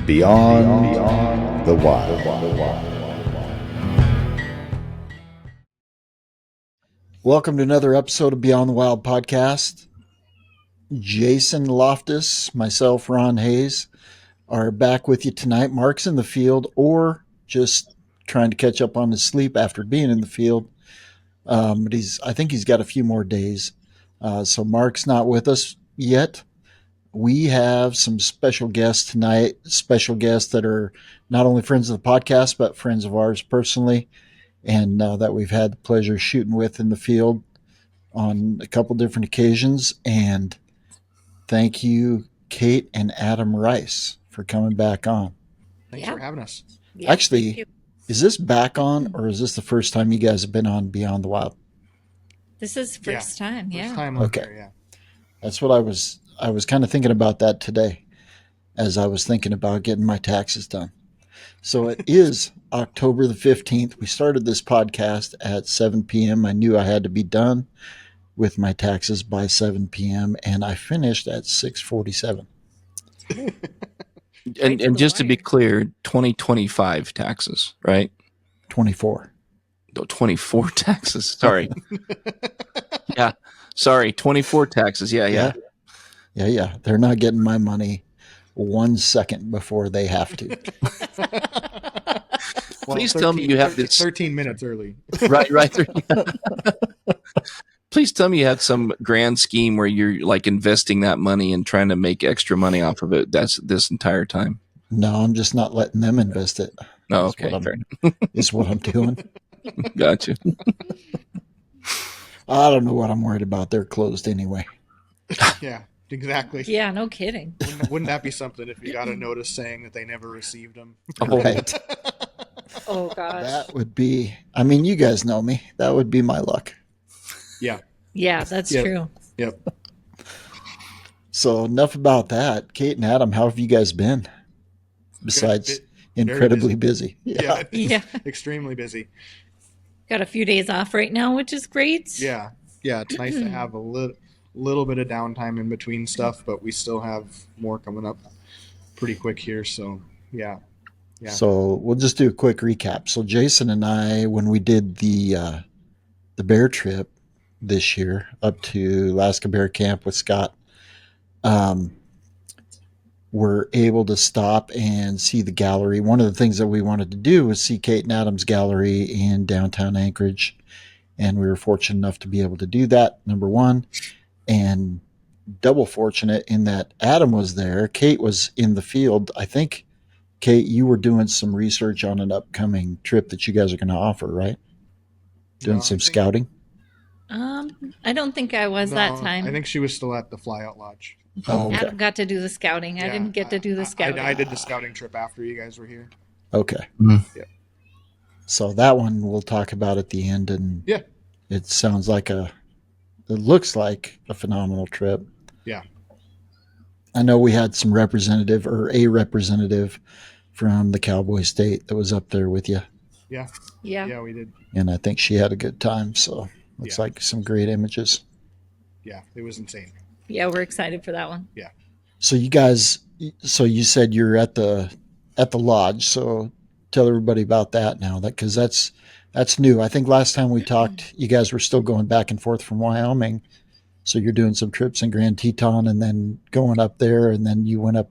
Beyond the Wild. Welcome to another episode of Beyond the Wild podcast. Jason Loftus, myself, Ron Hayes, are back with you tonight. Mark's in the field or just trying to catch up on his sleep after being in the field. But I think he's got a few more days. So Mark's not with us yet. We have some special guests tonight, special guests that are not only friends of the podcast, but friends of ours personally, and that we've had the pleasure of shooting with in the field on a couple different occasions. And thank you, Kate and Adam Rice, for coming back on. Thanks for having us. Yeah, actually, is this back on, or is this the first time you guys have been on Beyond the Wild? This is first time, yeah. First time okay. There, yeah. That's what I was kind of thinking about that today as I was thinking about getting my taxes done. So it is October the 15th. We started this podcast at 7 p.m. I knew I had to be done with my taxes by 7 p.m. and I finished at 6:47. And just to be clear, 2025 taxes, right? 24. No, 24 taxes. Sorry. Yeah. Sorry. 24 taxes. Yeah. They're not getting my money 1 second before they have to. Please tell me you have this 13 minutes early. Right. Please tell me you had some grand scheme where you're like investing that money and trying to make extra money off of it. That's this entire time. No, I'm just not letting them invest it. Oh, okay. Is what I'm doing. Gotcha. I don't know what I'm worried about. They're closed anyway. Yeah, exactly. Yeah, no kidding. Wouldn't that be something if you got a notice saying that they never received them? Right. Oh, gosh. That would be, I mean, you guys know me. That would be my luck. Yeah. Yeah, that's true. Yep. So enough about that. Kate and Adam, how have you guys been? Besides incredibly busy. Yeah. Yeah. Extremely busy. Got a few days off right now, which is great. Yeah. It's nice to have a little bit of downtime in between stuff, but we still have more coming up pretty quick here. So, yeah. So we'll just do a quick recap. So Jason and I, when we did the bear trip this year up to Alaska Bear Camp with Scott, were able to stop and see the gallery. One of the things that we wanted to do was see Kate and Adam's gallery in downtown Anchorage, and we were fortunate enough to be able to do that, number one, and double fortunate in that Adam was there. Kate was in the field. I think, Kate, you were doing some research on an upcoming trip that you guys are going to offer, right? Doing some scouting? I don't think I was that time. I think she was still at the flyout lodge. Oh, okay. Adam got to do the scouting. I didn't get to do the scouting. I did the scouting trip after you guys were here. Okay. Mm-hmm. Yeah. So that one we'll talk about at the end, and yeah, it sounds like it looks like a phenomenal trip. Yeah. I know we had a representative from the Cowboy State that was up there with you. Yeah. Yeah, we did. And I think she had a good time. So looks like some great images. Yeah, it was insane. Yeah, we're excited for that one. Yeah. So you guys, you said you're at the lodge. So tell everybody about that now, because that's new. I think last time we talked, you guys were still going back and forth from Wyoming. So you're doing some trips in Grand Teton and then going up there, and then you went up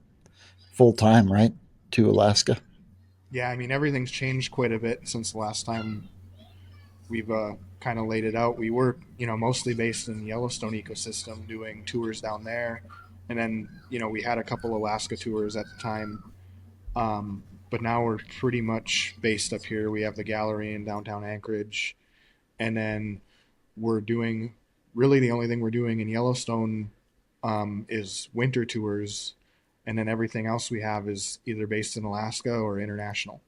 full time, right, to Alaska? Yeah, I mean, everything's changed quite a bit since the last time we've kind of laid it out. We were, mostly based in the Yellowstone ecosystem, doing tours down there. And then, we had a couple Alaska tours at the time. But now we're pretty much based up here. We have the gallery in downtown Anchorage. And then we're doing, really the only thing we're doing in Yellowstone is winter tours. And then everything else we have is either based in Alaska or international.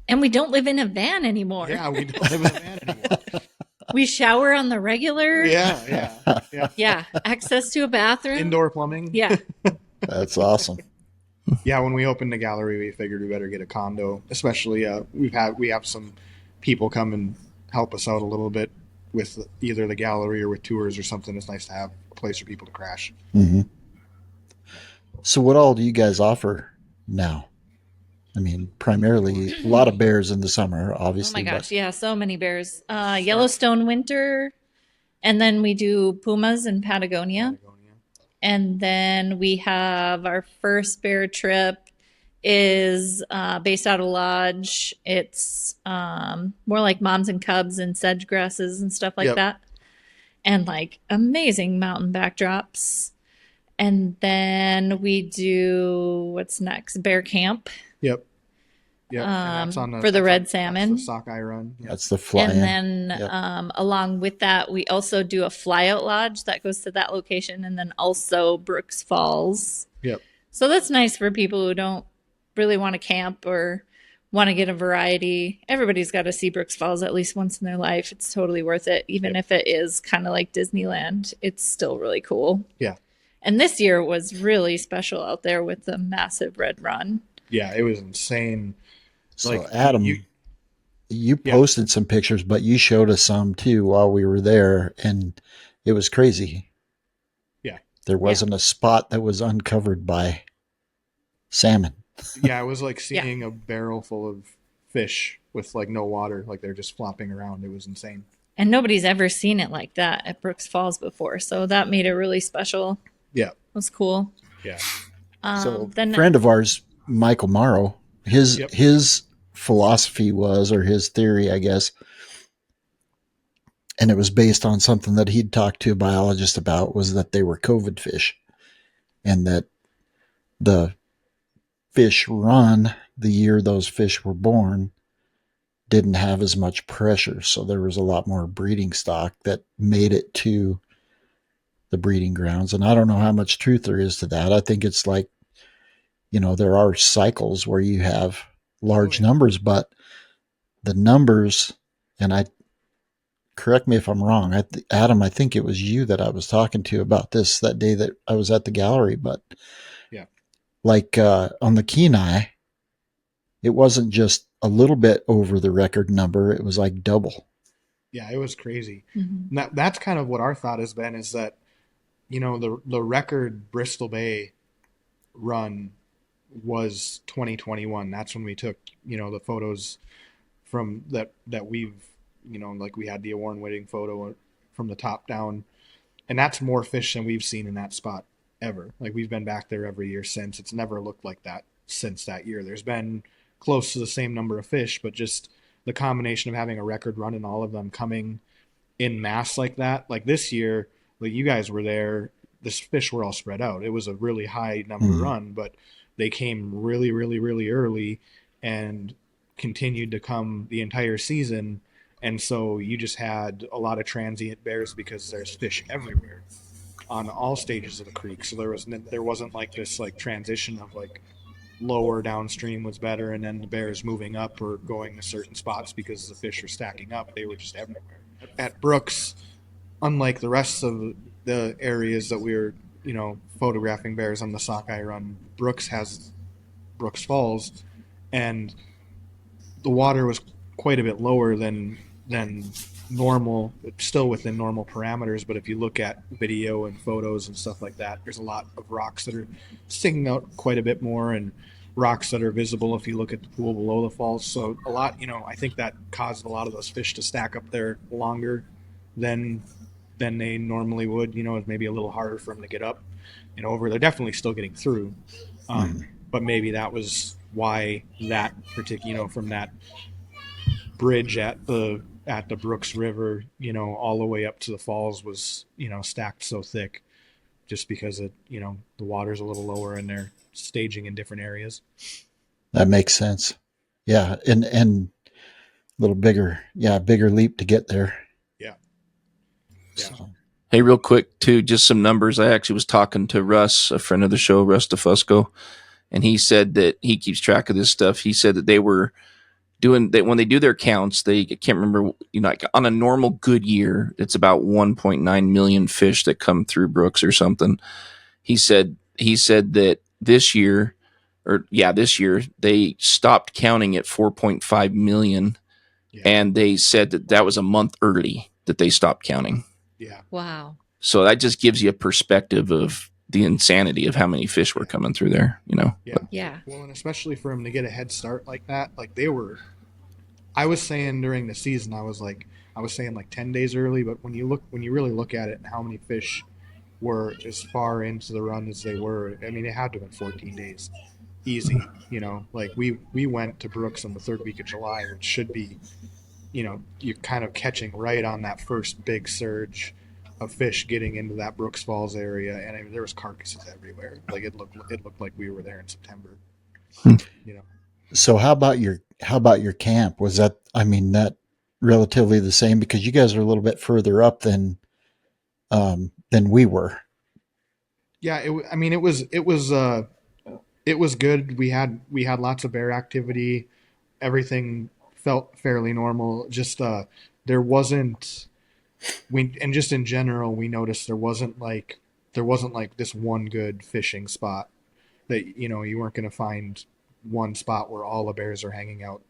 And we don't live in a van anymore. Yeah, we don't live in a van anymore. We shower on the regular. Yeah. Access to a bathroom. Indoor plumbing. Yeah. That's awesome. Yeah, when we opened the gallery, we figured we better get a condo. Especially, we have some people come and help us out a little bit with either the gallery or with tours or something. It's nice to have a place for people to crash. Mm-hmm. So what all do you guys offer now? I mean, primarily a lot of bears in the summer, Oh obviously. my gosh, But yeah, so many bears. Yellowstone winter, and then we do pumas in Patagonia. And then we have our first bear trip is based out of Lodge. It's more like moms and cubs and sedge grasses and stuff like Yep. that. And like amazing mountain backdrops. And then we do what's next? Bear camp. Yep. Yep. And that's on For the red that's salmon. the sockeye run. Yep. that's the fly-in. And then Yep. along with that, we also do a flyout lodge that goes to that location, and then also Brooks Falls. Yep. So that's nice for people who don't really want to camp or want to get a variety. Everybody's got to see Brooks Falls at least once in their life. It's totally worth it. Even if it is kind of like Disneyland, it's still really cool. Yeah. And this year was really special out there with the massive red run. Yeah, it was insane. So Like, Adam, you posted some pictures, but you showed us some too while we were there, and it was crazy. Yeah. There wasn't a spot that was uncovered by salmon. Yeah, it was like seeing a barrel full of fish with like no water, like they're just flopping around. It was insane. And nobody's ever seen it like that at Brooks Falls before. So that made it really special. Yeah. It was cool. Yeah. So then a friend of ours, Michael Morrow, his philosophy was, or his theory, I guess, and it was based on something that he'd talked to a biologist about, was that they were COVID fish, and that the fish run the year those fish were born didn't have as much pressure, so there was a lot more breeding stock that made it to the breeding grounds. And I don't know how much truth there is to that. I think it's like, there are cycles where you have large numbers, but the numbers, and I correct me if I'm wrong, Adam, I think it was you that I was talking to about this that day that I was at the gallery, but like on the Kenai, it wasn't just a little bit over the record number, it was like double. Yeah, it was crazy. Mm-hmm. That's kind of what our thought has been, is that the record Bristol Bay run was 2021. That's when we took the photos from that we've like we had the Warren Whitting photo from the top down, and that's more fish than we've seen in that spot ever. Like, we've been back there every year since. It's never looked like that since that year. There's been close to the same number of fish, but just the combination of having a record run and all of them coming in mass like that. Like this year, like you guys were there, the fish were all spread out. It was a really high number run, but they came really, really, really early and continued to come the entire season. And so you just had a lot of transient bears because there's fish everywhere on all stages of the creek. So there wasn't like this like transition of like lower downstream was better and then the bears moving up or going to certain spots because the fish were stacking up. They were just everywhere. At Brooks, unlike the rest of the areas that we were, photographing bears on the sockeye run, Brooks has Brooks Falls, and the water was quite a bit lower than normal. It's still within normal parameters, but if you look at video and photos and stuff like that, there's a lot of rocks that are sticking out quite a bit more, and rocks that are visible if you look at the pool below the falls. So a lot, I think that caused a lot of those fish to stack up there longer than they normally would. It's maybe a little harder for them to get up and over. They're definitely still getting through, but maybe that was why that particular, from that bridge at the Brooks River, all the way up to the falls was, stacked so thick, just because the water's a little lower and they're staging in different areas. That makes sense. Yeah. And a little bigger leap to get there. Yeah. So. Hey, real quick too, just some numbers. I actually was talking to Russ, a friend of the show, Russ DeFusco, and he said that he keeps track of this stuff. He said that they were doing that when they do their counts. They can't remember, like on a normal good year, it's about 1.9 million fish that come through Brooks or something. He said that this year they stopped counting at 4.5 million, and they said that was a month early that they stopped counting. Yeah. Wow. So that just gives you a perspective of the insanity of how many fish were coming through there, you know. Yeah. Yeah. Well, and especially for them to get a head start like that, like they were. I was saying during the season, I was saying like 10 days early, but when you really look at it and how many fish were as far into the run as they were, I mean, it had to have been 14 days, easy. You know, like we went to Brooks in the third week of July, which should be, you know, you're kind of catching right on that first big surge of fish getting into that Brooks Falls area, and I mean, there was carcasses everywhere. Like it looked like we were there in September. You know. So how about your camp? Was that, I mean, that relatively the same, because you guys are a little bit further up than we were. Yeah, I mean, it was good. We had lots of bear activity. Everything felt fairly normal. Just there wasn't and just in general, we noticed there wasn't like this one good fishing spot that, you know, you weren't going to find one spot where all the bears are hanging out.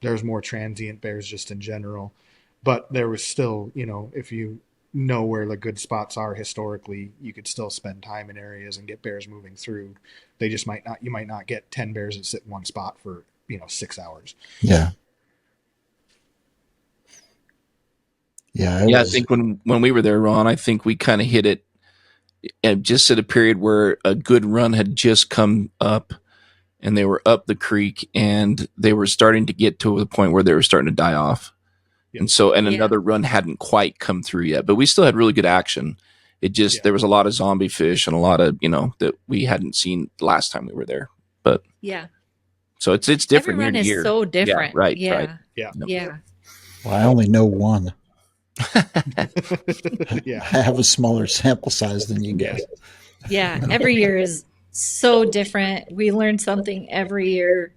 There's more transient bears just in general, but there was still, you know, if you know where the good spots are historically, you could still spend time in areas and get bears moving through. They just you might not get 10 bears that sit in one spot for, you know, 6 hours. Yeah. Yeah. I think when we were there, Ron, I think we kind of hit it just at a period where a good run had just come up, and they were up the creek, and they were starting to get to the point where they were starting to die off. Yep. And so, another run hadn't quite come through yet, but we still had really good action. It just, there was a lot of zombie fish and a lot of, you know, that we hadn't seen last time we were there. But yeah. So it's different. Every run is year. so different. Yeah, right. Yeah. Right. Yeah. Yep. Yeah. Well, I only know one. Yeah. I have a smaller sample size than you guys. Yeah. Every year is so different. We learn something every year.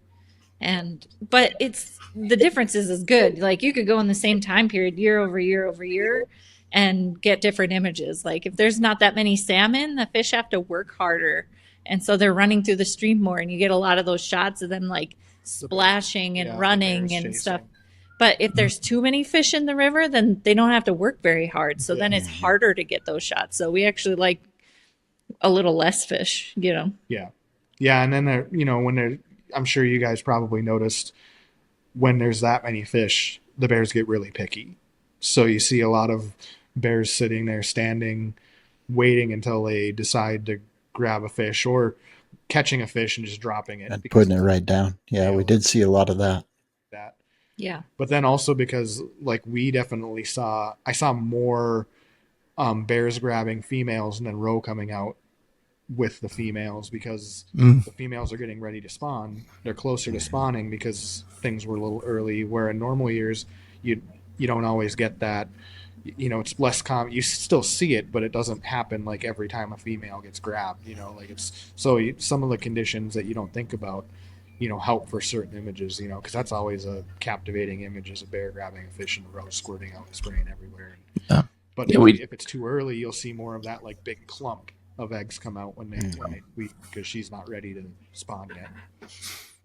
But the difference is good. Like you could go in the same time period year over year over year and get different images. Like if there's not that many salmon, the fish have to work harder. And so they're running through the stream more, and you get a lot of those shots of them like splashing and running and stuff. But if there's too many fish in the river, then they don't have to work very hard. So then it's harder to get those shots. So we actually like a little less fish, you know? Yeah. Yeah. And then, you know, I'm sure you guys probably noticed when there's that many fish, the bears get really picky. So you see a lot of bears sitting there standing, waiting until they decide to grab a fish, or catching a fish and just dropping it. And putting it right down. Yeah, we did see a lot of that. Yeah. But then also because like I saw more bears grabbing females and then roe coming out with the females, because the females are getting ready to spawn. They're closer to spawning because things were a little early, where in normal years you don't always get that. You know, it's less common. You still see it, but it doesn't happen like every time a female gets grabbed, you know, like it's some of the conditions that you don't think about, you know, help for certain images, you know, because that's always a captivating image, is a bear grabbing a fish and the roe squirting out and spraying everywhere. But if it's too early, you'll see more of that like big clump of eggs come out when because she's not ready to spawn yet.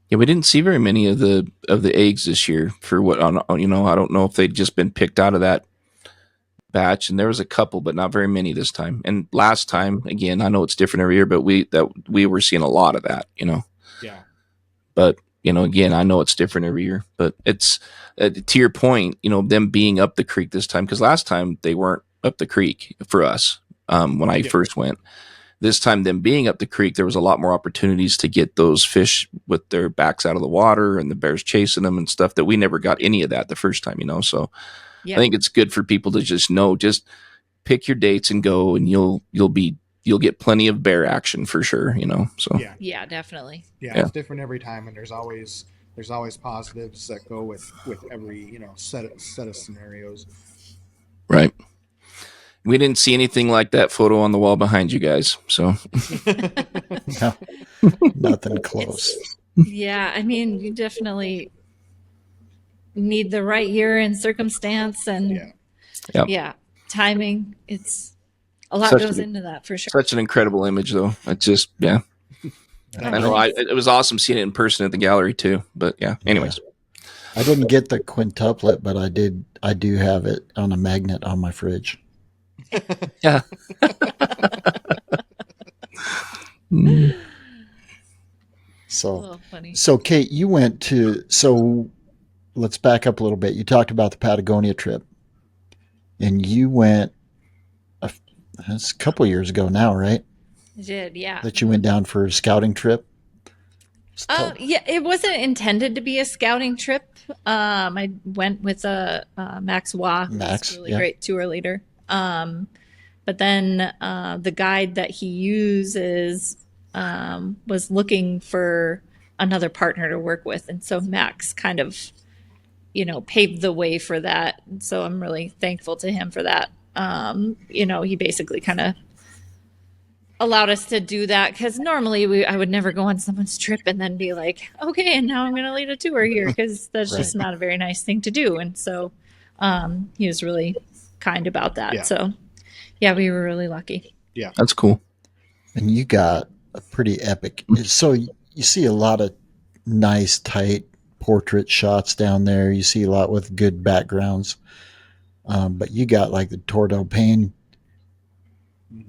Yeah, we didn't see very many of the eggs this year. For what, you know, I don't know if they'd just been picked out of that batch, and there was a couple, but not very many this time. And last time, again, I know it's different every year, but we were seeing a lot of that, you know. Yeah. But you know, again, I know it's different every year, but it's to your point, you know, them being up the creek this time, because last time they weren't up the creek for us when I first went. This time, them being up the creek, there was a lot more opportunities to get those fish with their backs out of the water and the bears chasing them and stuff that we never got any of that the first time, you know. So I think it's good for people to just know, just pick your dates and go, and you'll get plenty of bear action for sure, you know. So yeah, definitely. Yeah, it's different every time, and there's always positives that go with every, you know, set of scenarios. Right. We didn't see anything like that photo on the wall behind you guys, so No, nothing close. I mean, you definitely need the right year and circumstance, and timing. It's a lot goes into that for sure. Such an incredible image, though. It just I know. It was awesome seeing it in person at the gallery too. But anyways, I didn't get the quintuplet, but I do have it on a magnet on my fridge. Yeah. Mm. So, Oh, funny. so Kate, you went to, so let's back up a little bit. You talked about the Patagonia trip, and you went, that's a couple years ago now, right? I did, yeah. That you went down for a scouting trip. Yeah, it wasn't intended to be a scouting trip. I went with Max Wah, who's Max, a really yeah. great tour leader. But then the guide that he uses was looking for another partner to work with, and so Max kind of, paved the way for that. And so I'm really thankful to him for that. He basically kind of allowed us to do that, because normally I would never go on someone's trip and then be like, okay, and now I'm going to lead a tour here, because that's just not a very nice thing to do. And so he was really kind about that. Yeah. So yeah, we were really lucky. Yeah. That's cool. And you got a pretty epic. So you see a lot of nice, tight portrait shots down there. You see a lot with good backgrounds. But you got like the Tordo Paine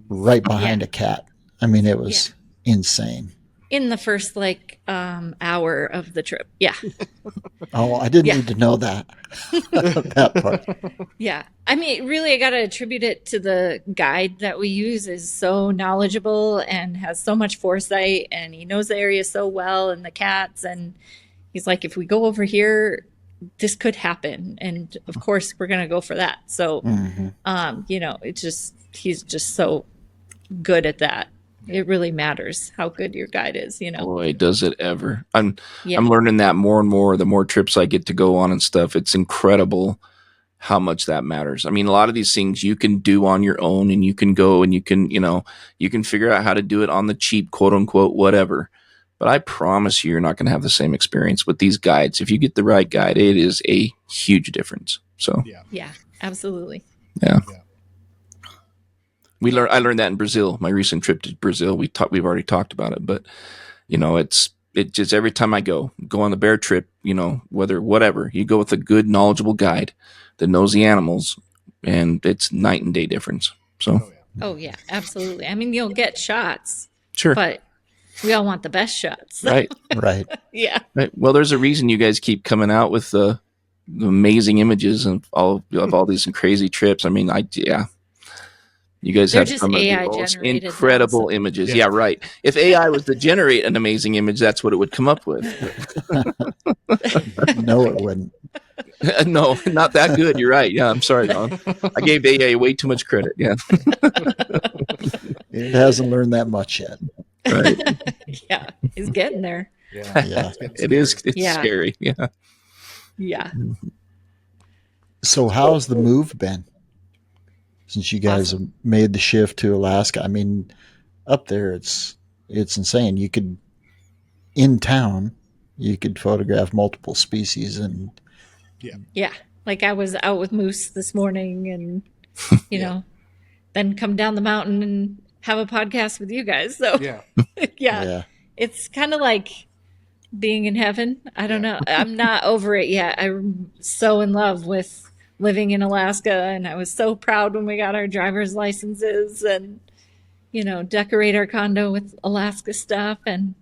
right behind a cat. I mean, it was insane. In the first hour of the trip. Yeah. Oh, I didn't need to know that. That part. Yeah. I mean, really, I got to attribute it to the guide that we use is so knowledgeable and has so much foresight, and he knows the area so well and the cats. And he's like, if we go over here, this could happen. And of course, we're going to go for that. So, he's just so good at that. It really matters how good your guide is, Boy, does it ever. I'm learning that more and more the more trips I get to go on and stuff. It's incredible how much that matters. I mean, a lot of these things you can do on your own, and you can go and you can figure out how to do it on the cheap, quote unquote, whatever. But I promise you're not going to have the same experience with these guides. If you get the right guide, it is a huge difference. So yeah, absolutely. Yeah. I learned that in Brazil. My recent trip to Brazil, we've already talked about it, but it just every time I go on the bear trip, whatever, you go with a good, knowledgeable guide that knows the animals, and it's night and day difference. So, oh yeah, absolutely. I mean, you'll get shots, sure, but we all want the best shots, right? Right. Yeah. Right. Well, there's a reason you guys keep coming out with the amazing images of all these crazy trips. I mean, you guys They're have just some of the AI most generated incredible now, so. images. Yeah, right. If AI was to generate an amazing image, that's what it would come up with. No, it wouldn't. No, not that good. You're right. Yeah, I'm sorry, Ron. I gave AI way too much credit. Yeah. It hasn't learned that much yet. Right. Yeah, he's getting there. Yeah. It is. It's scary. Yeah. Yeah. So how's the move been since you guys have made the shift to Alaska? I mean, up there, it's insane. In town, you could photograph multiple species, and yeah. Like I was out with moose this morning, and then come down the mountain and have a podcast with you guys. So yeah. It's kind of like being in heaven. I don't know. I'm not over it yet. I'm so in love with living in Alaska, and I was so proud when we got our driver's licenses and decorate our condo with Alaska stuff, and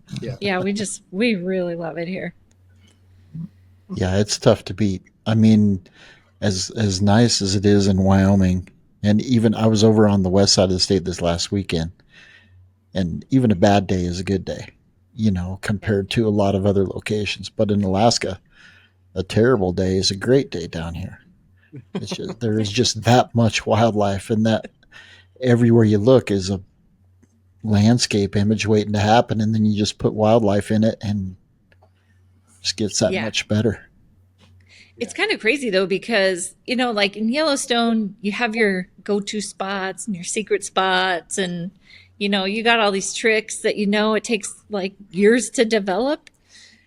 we really love it here. Yeah, it's tough to beat. I mean, as nice as it is in Wyoming, and even I was over on the west side of the state this last weekend, and even a bad day is a good day, compared to a lot of other locations. But in Alaska, a terrible day is a great day down here. It's just, there is just that much wildlife, and that everywhere you look is a landscape image waiting to happen, and then you just put wildlife in it, and it just gets that much better. It's kind of crazy though, because like in Yellowstone, you have your go-to spots and your secret spots, and you got all these tricks that it takes like years to develop.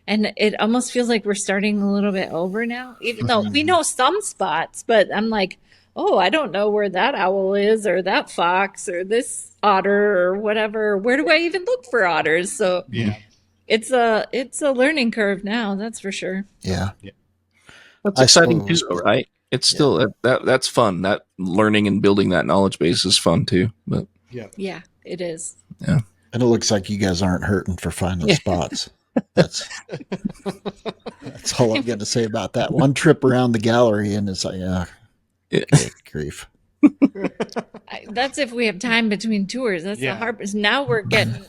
And it almost feels like we're starting a little bit over now, even though we know some spots, but I'm like, oh, I don't know where that owl is, or that fox, or this otter, or whatever. Where do I even look for otters? So it's a learning curve now, that's for sure. Yeah. That's exciting too, though, right? It's still that's fun. That learning and building that knowledge base is fun too. But yeah, it is. Yeah. And it looks like you guys aren't hurting for finding spots. That's all I'm going to say about that. One trip around the gallery, and it's like, good grief. That's if we have time between tours. That's Yeah. the hard part. Now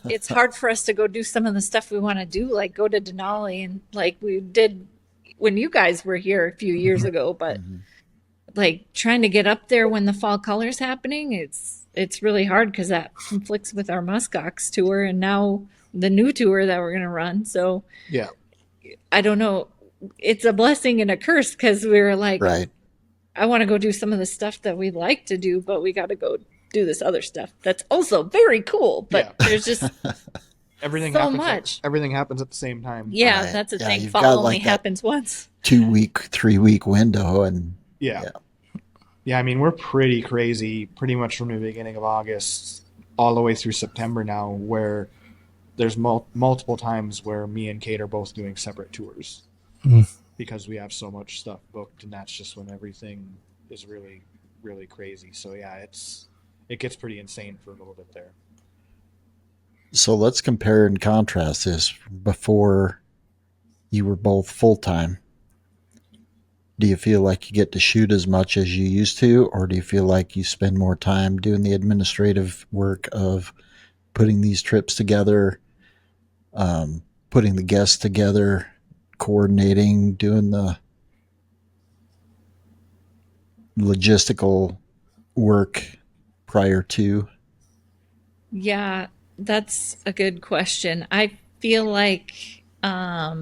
it's hard for us to go do some of the stuff we want to do, like go to Denali and like we did when you guys were here a few years ago. But like trying to get up there when the fall color's happening, it's really hard because that conflicts with our muskox tour and now the new tour that we're going to run. So Yeah. I don't know. It's a blessing and a curse because we were like, Right. I want to go do some of the stuff that we like to do, but we got to go do this other stuff. That's also very cool, but there's just everything so happens much. Everything happens at the same time. Yeah, Right. that's the Yeah, thing. you've Fall got, only like, that happens once. 2 week, 3 week window, and Yeah. I mean, we're pretty crazy pretty much from the beginning of August all the way through September now, where there's multiple times where me and Kate are both doing separate tours because we have so much stuff booked, and that's just when everything is really, really crazy. So yeah, it gets pretty insane for a little bit there. so let's compare and contrast this before you were both full-time. Do you feel like you get to shoot as much as you used to, or do you feel like you spend more time doing the administrative work of putting these trips together, putting the guests together, coordinating, doing the logistical work prior to? Yeah, that's a good question. I feel like, I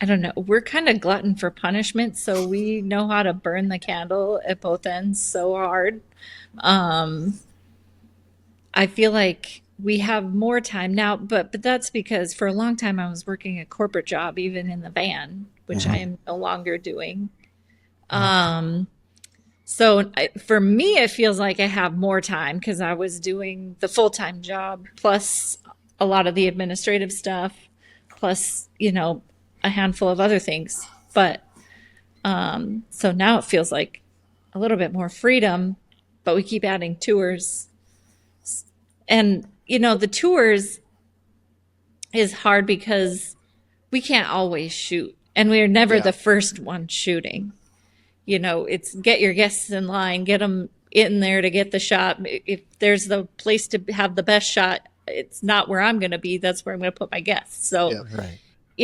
don't know, we're kind of glutton for punishment, so we know how to burn the candle at both ends so hard. I feel like we have more time now, but that's because for a long time I was working a corporate job, even in the van, which I am no longer doing. So for me, it feels like I have more time because I was doing the full-time job plus a lot of the administrative stuff, plus, a handful of other things. But so now it feels like a little bit more freedom, but we keep adding tours. And, the tours is hard because we can't always shoot. And we're never the first one shooting. It's get your guests in line, get them in there to get the shot. If there's the place to have the best shot, it's not where I'm going to be. That's where I'm going to put my guests. So, Right.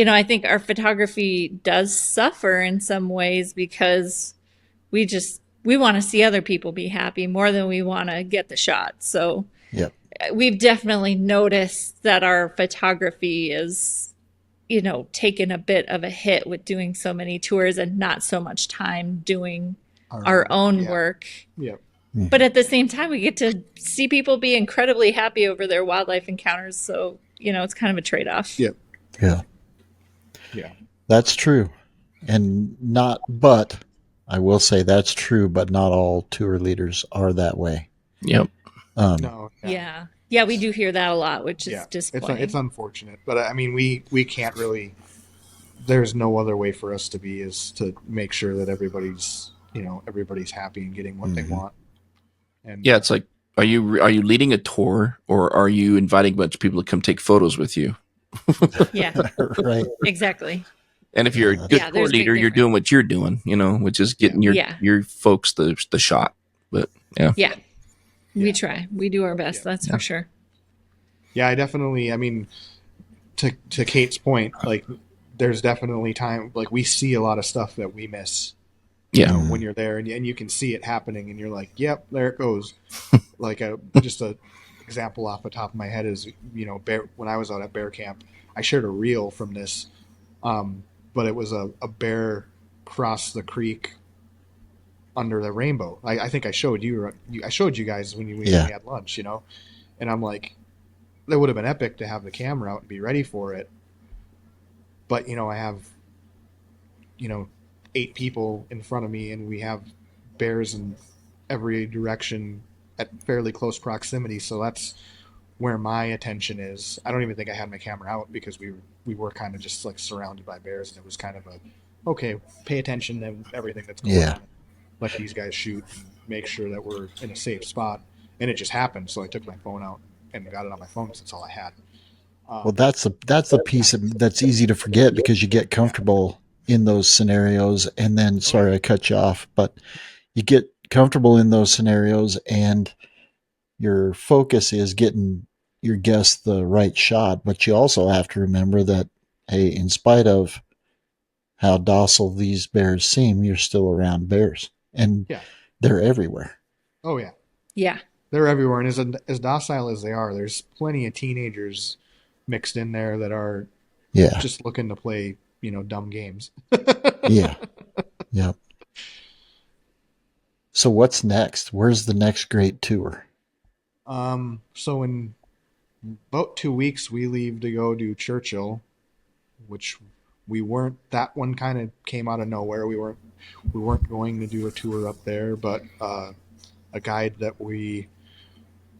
I think our photography does suffer in some ways because we want to see other people be happy more than we want to get the shot. So Yep. we've definitely noticed that our photography is, taken a bit of a hit with doing so many tours and not so much time doing our own work. Yep. But at the same time, we get to see people be incredibly happy over their wildlife encounters. So, it's kind of a trade-off. Yep. Yeah. Yeah. That's true. But I will say that's true, but not all tour leaders are that way. Yep. No. Yeah. Yeah, we do hear that a lot, which is disappointing. It's unfortunate, but I mean, we can't really. There's no other way for us to be is to make sure that everybody's happy and getting what they want. And Yeah, it's like, are you leading a tour, or are you inviting a bunch of people to come take photos with you? Yeah, Right. exactly. And if you're a good tour there's a big leader, you're doing what you're doing, which is getting your folks the shot. But Yeah. We try. We do our best. That's for sure. Yeah, I definitely. I mean, to Kate's point, like, there's definitely time. Like, we see a lot of stuff that we miss. Yeah. When you're there, and you can see it happening, and you're like, "Yep, there it goes." Like just a example off the top of my head is, when I was out at bear camp, I shared a reel from this, but it was a bear crossed the creek under the rainbow. I think I showed you. I showed you guys when we had lunch, and I'm like, that would have been epic to have the camera out and be ready for it. But I have 8 people in front of me, and we have bears in every direction at fairly close proximity. So that's where my attention is. I don't even think I had my camera out because we were kind of just like surrounded by bears, and it was kind of okay, pay attention to everything that's going on. Let these guys shoot and make sure that we're in a safe spot. And it just happened. So I took my phone out and got it on my phone because that's all I had. Well, that's the piece that's easy to forget because you get comfortable in those scenarios, and then sorry I cut you off, but you get comfortable in those scenarios, and your focus is getting your guest the right shot. But you also have to remember that, hey, in spite of how docile these bears seem, you're still around bears, and Yeah. they're everywhere. Oh yeah. Yeah. They're everywhere, and as docile as they are, there's plenty of teenagers mixed in there that are Yeah, just looking to play, dumb games. yeah, yeah. So what's next? Where's the next great tour? So in about 2 weeks, we leave to go do Churchill, which we weren't. That one kind of came out of nowhere. We weren't going to do a tour up there, but a guide that we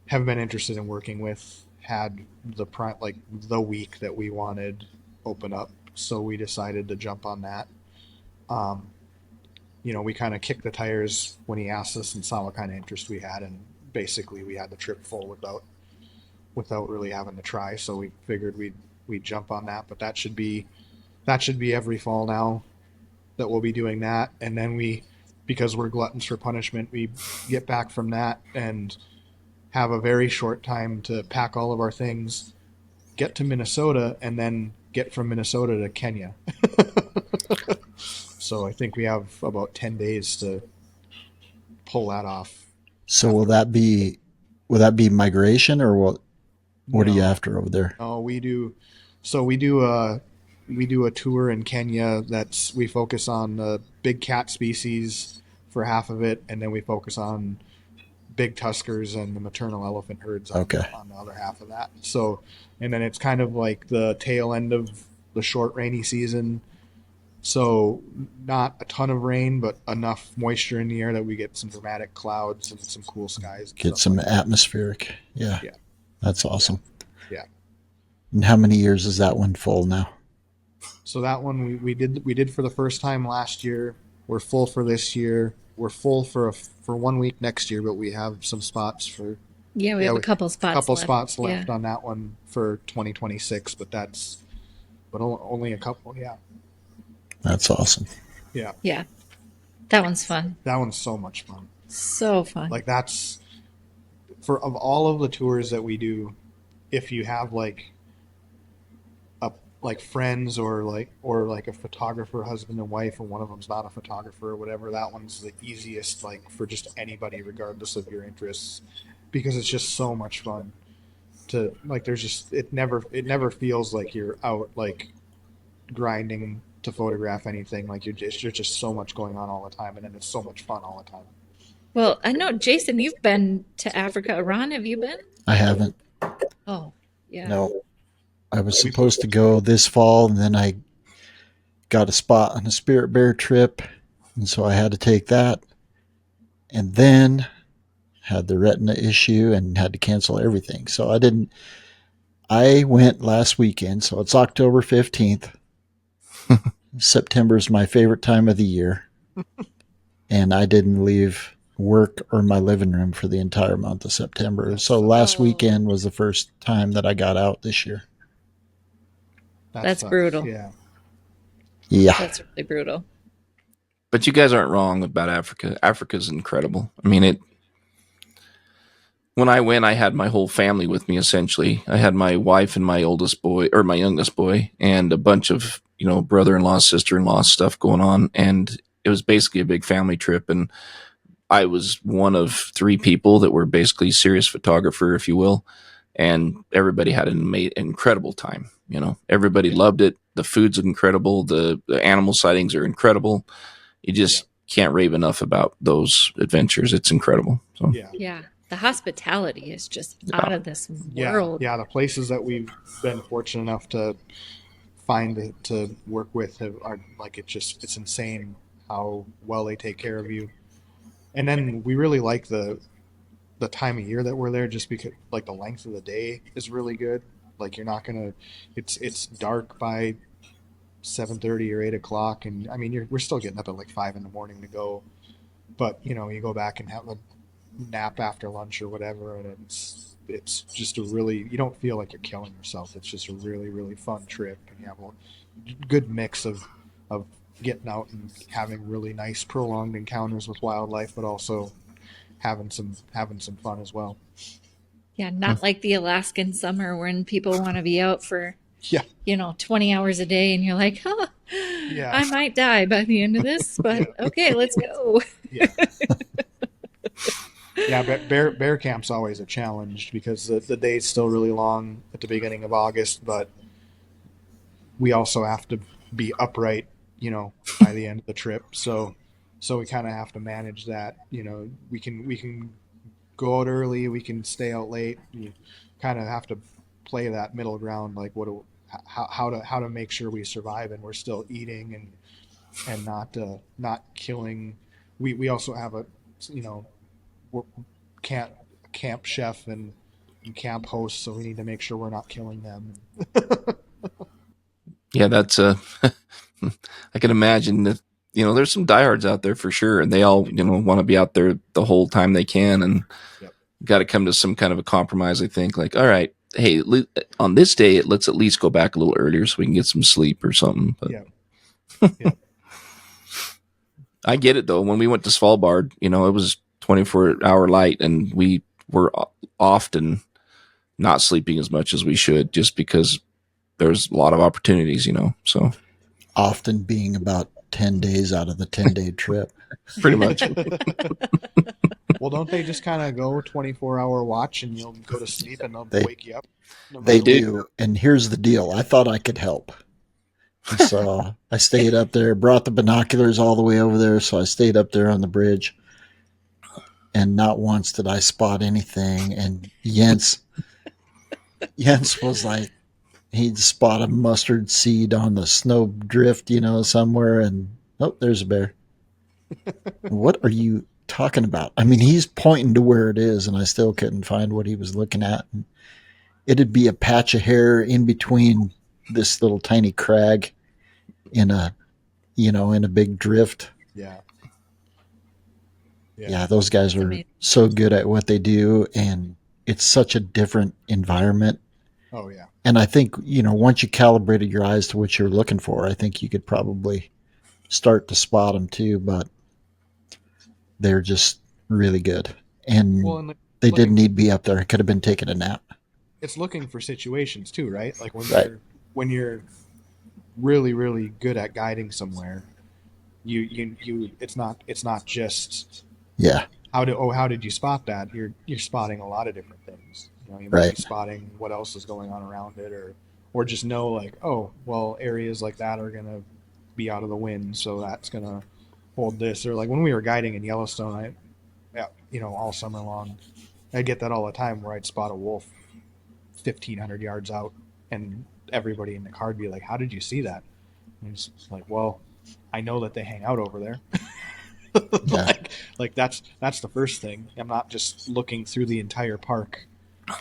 have been interested in working with had the week that we wanted open up, so we decided to jump on that. Um, we kind of kicked the tires when he asked us and saw what kind of interest we had, and basically we had the trip full without really having to try. So we figured we'd jump on that, but that should be every fall now that we'll be doing that, and then because we're gluttons for punishment, we get back from that and have a very short time to pack all of our things, get to Minnesota, and then get from Minnesota to Kenya. So I think we have about 10 days to pull that off. So will that be migration, or what are you No, after over there? no, we do. So we do a tour in Kenya we focus on the big cat species for half of it, and then we focus on big tuskers and the maternal elephant herds on Okay. the other half of that. So, and then it's kind of like the tail end of the short rainy season. So not a ton of rain, but enough moisture in the air that we get some dramatic clouds and some cool skies. And Get stuff some like that. atmospheric. Yeah. Yeah. That's awesome. Yeah. And how many years is that one full now? So that one we did for the first time last year. We're full for this year. We're full for 1 week next year, but we have some spots for Yeah, we have a couple spots left. spots left Yeah. on that one for 2026, but only a couple. Yeah. That's awesome. Yeah. Yeah. That one's fun. That one's so much fun. So fun. Like that's of all of the tours that we do, if you have like friends or like a photographer, husband and wife, and one of them's not a photographer or whatever, that one's the easiest, like, for just anybody regardless of your interests, because it's just so much fun to, like, there's just it never feels like you're out like grinding to photograph anything. Like you're just so much going on all the time, and then it's so much fun all the time. Well, I know, Jason, you've been to Africa. Ron, have you been? I haven't. Oh, yeah. No. I was supposed to go this fall, and then I got a spot on a spirit bear trip, and so I had to take that. And then had the retina issue and had to cancel everything. So I didn't. I went last weekend, so it's October 15th. September is my favorite time of the year. And I didn't leave work or my living room for the entire month of September. So last weekend was the first time that I got out this year. That's tough. brutal. Yeah. Yeah. That's really brutal. But you guys aren't wrong about Africa. Africa's incredible. I mean, when I went, I had my whole family with me, essentially. I had my wife and my youngest boy, and a bunch of, brother-in-law, sister-in-law stuff going on. And it was basically a big family trip. And I was one of 3 people that were basically serious photographer, if you will. And everybody had an incredible time. Everybody loved it. The food's incredible. The animal sightings are incredible. You just can't rave enough about those adventures. It's incredible. So. Yeah. The hospitality is just out of this world. Yeah, the places that we've been fortunate enough to find to work with are like, it's insane how well they take care of you. And then we really like the time of year that we're there, just because, like, the length of the day is really good. Like, you're not gonna, it's dark by 7:30 or 8 o'clock, and I mean we're still getting up at like 5 in the morning to go, but you go back and have a nap after lunch or whatever, and it's just a really, you don't feel like you're killing yourself. It's just a really, really fun trip, and you have a good mix of getting out and having really nice prolonged encounters with wildlife, but also having some fun as well. Yeah, not like the Alaskan summer when people want to be out for, Yeah, 20 hours a day and you're like, huh, yeah, I might die by the end of this, but Yeah. okay, let's go. yeah. Yeah, but bear camp's always a challenge because the day's still really long at the beginning of August, but we also have to be upright, by the end of the trip. So we kind of have to manage that. We can go out early, we can stay out late. You kind of have to play that middle ground, like how to make sure we survive and we're still eating and not killing. We also have a we're camp camp chef and camp host, so we need to make sure we're not killing them. Yeah, that's I can imagine that there's some diehards out there for sure, and they all want to be out there the whole time they can, and Yep. got to come to some kind of a compromise. I think, like, all right, hey, on this day, let's at least go back a little earlier so we can get some sleep or something. But Yeah. Yeah. I get it though. When we went to Svalbard, it was 24-hour light, and we were often not sleeping as much as we should, just because there's a lot of opportunities. So Often being about 10 days out of the 10-day trip. pretty much. Well, don't they just kind of go 24-hour watch and you'll go to sleep and they'll wake you up? They do. And here's the deal. I thought I could help. So I stayed up there, brought the binoculars all the way over there. So I stayed up there on the bridge, and not once did I spot anything. And Jens was like, he'd spot a mustard seed on the snow drift, somewhere. And, oh, there's a bear. What are you talking about? I mean, he's pointing to where it is, and I still couldn't find what he was looking at. And it'd be a patch of hair in between this little tiny crag in a big drift. Yeah. Yeah, those guys are so good at what they do, and it's such a different environment. Oh yeah. And I think, once you calibrated your eyes to what you're looking for, I think you could probably start to spot them too, but they're just really good. And they didn't need to be up there. I could have been taking a nap. It's looking for situations too, right? Like Right. when you're really, really good at guiding somewhere, it's not just Yeah. how did you spot that? You're spotting a lot of different things. You might Right. be spotting what else is going on around it, or just know, like, oh, well, areas like that are gonna be out of the wind, so that's gonna hold this. Or like when we were guiding in Yellowstone, all summer long, I get that all the time where I'd spot a wolf 1,500 yards out, and everybody in the car would be like, "How did you see that?" And it's like, well, I know that they hang out over there. Yeah. like that's the first thing. I'm not just looking through the entire park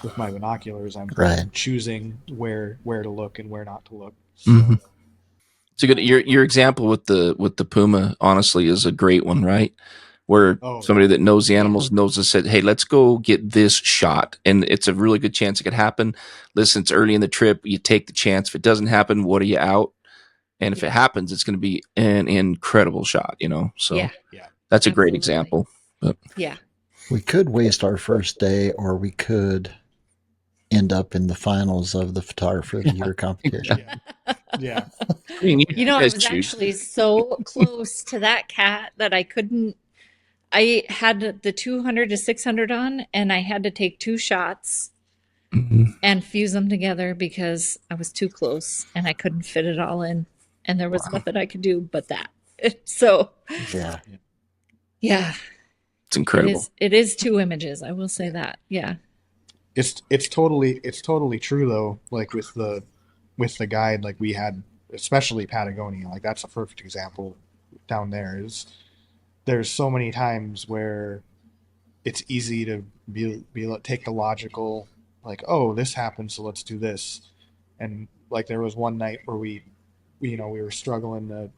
with my binoculars. I'm Right. choosing where to look and where not to look. So, Mhm. It's a good. Your example with the puma, honestly, is a great one, right? Where somebody that knows the animals knows us said, "Hey, let's go get this shot," and it's a really good chance it could happen. Listen, it's early in the trip. You take the chance. If it doesn't happen, what are you out? And if it happens, it's going to be an incredible shot. So Yeah. that's a great Absolutely. example. But Yeah. We could waste our first day, or we could end up in the finals of the Photographer of the Year competition. yeah. I mean, you I guys was choose. actually so close to that cat that I couldn't. I had the 200 to 600 on, and I had to take 2 shots Mhm. and fuse them together because I was too close and I couldn't fit it all in. And there was nothing I could do but that. So, Yeah. yeah, It's incredible. it is 2 images. I will say that. Yeah. It's totally true though. Like with the guide, like we had, especially Patagonia, like that's a perfect example down there. There's so many times where it's easy to take the logical, like, oh, this happened, so let's do this. And like there was one night where we were struggling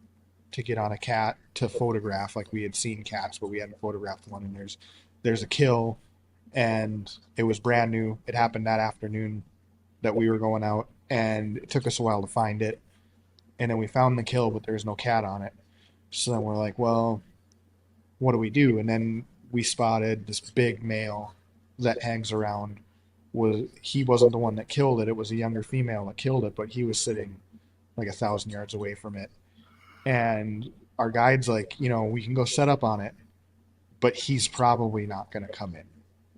to get on a cat to photograph. Like we had seen cats, but we hadn't photographed one. And there's a kill, and it was brand new. It happened that afternoon that we were going out, and it took us a while to find it. And then we found the kill, but there was no cat on it. So then we're like, well, what do we do? And then we spotted this big male that hangs around. He wasn't the one that killed it. It was a younger female that killed it, but he was sitting like 1,000 yards away from it. And our guide's like, we can go set up on it, but he's probably not going to come in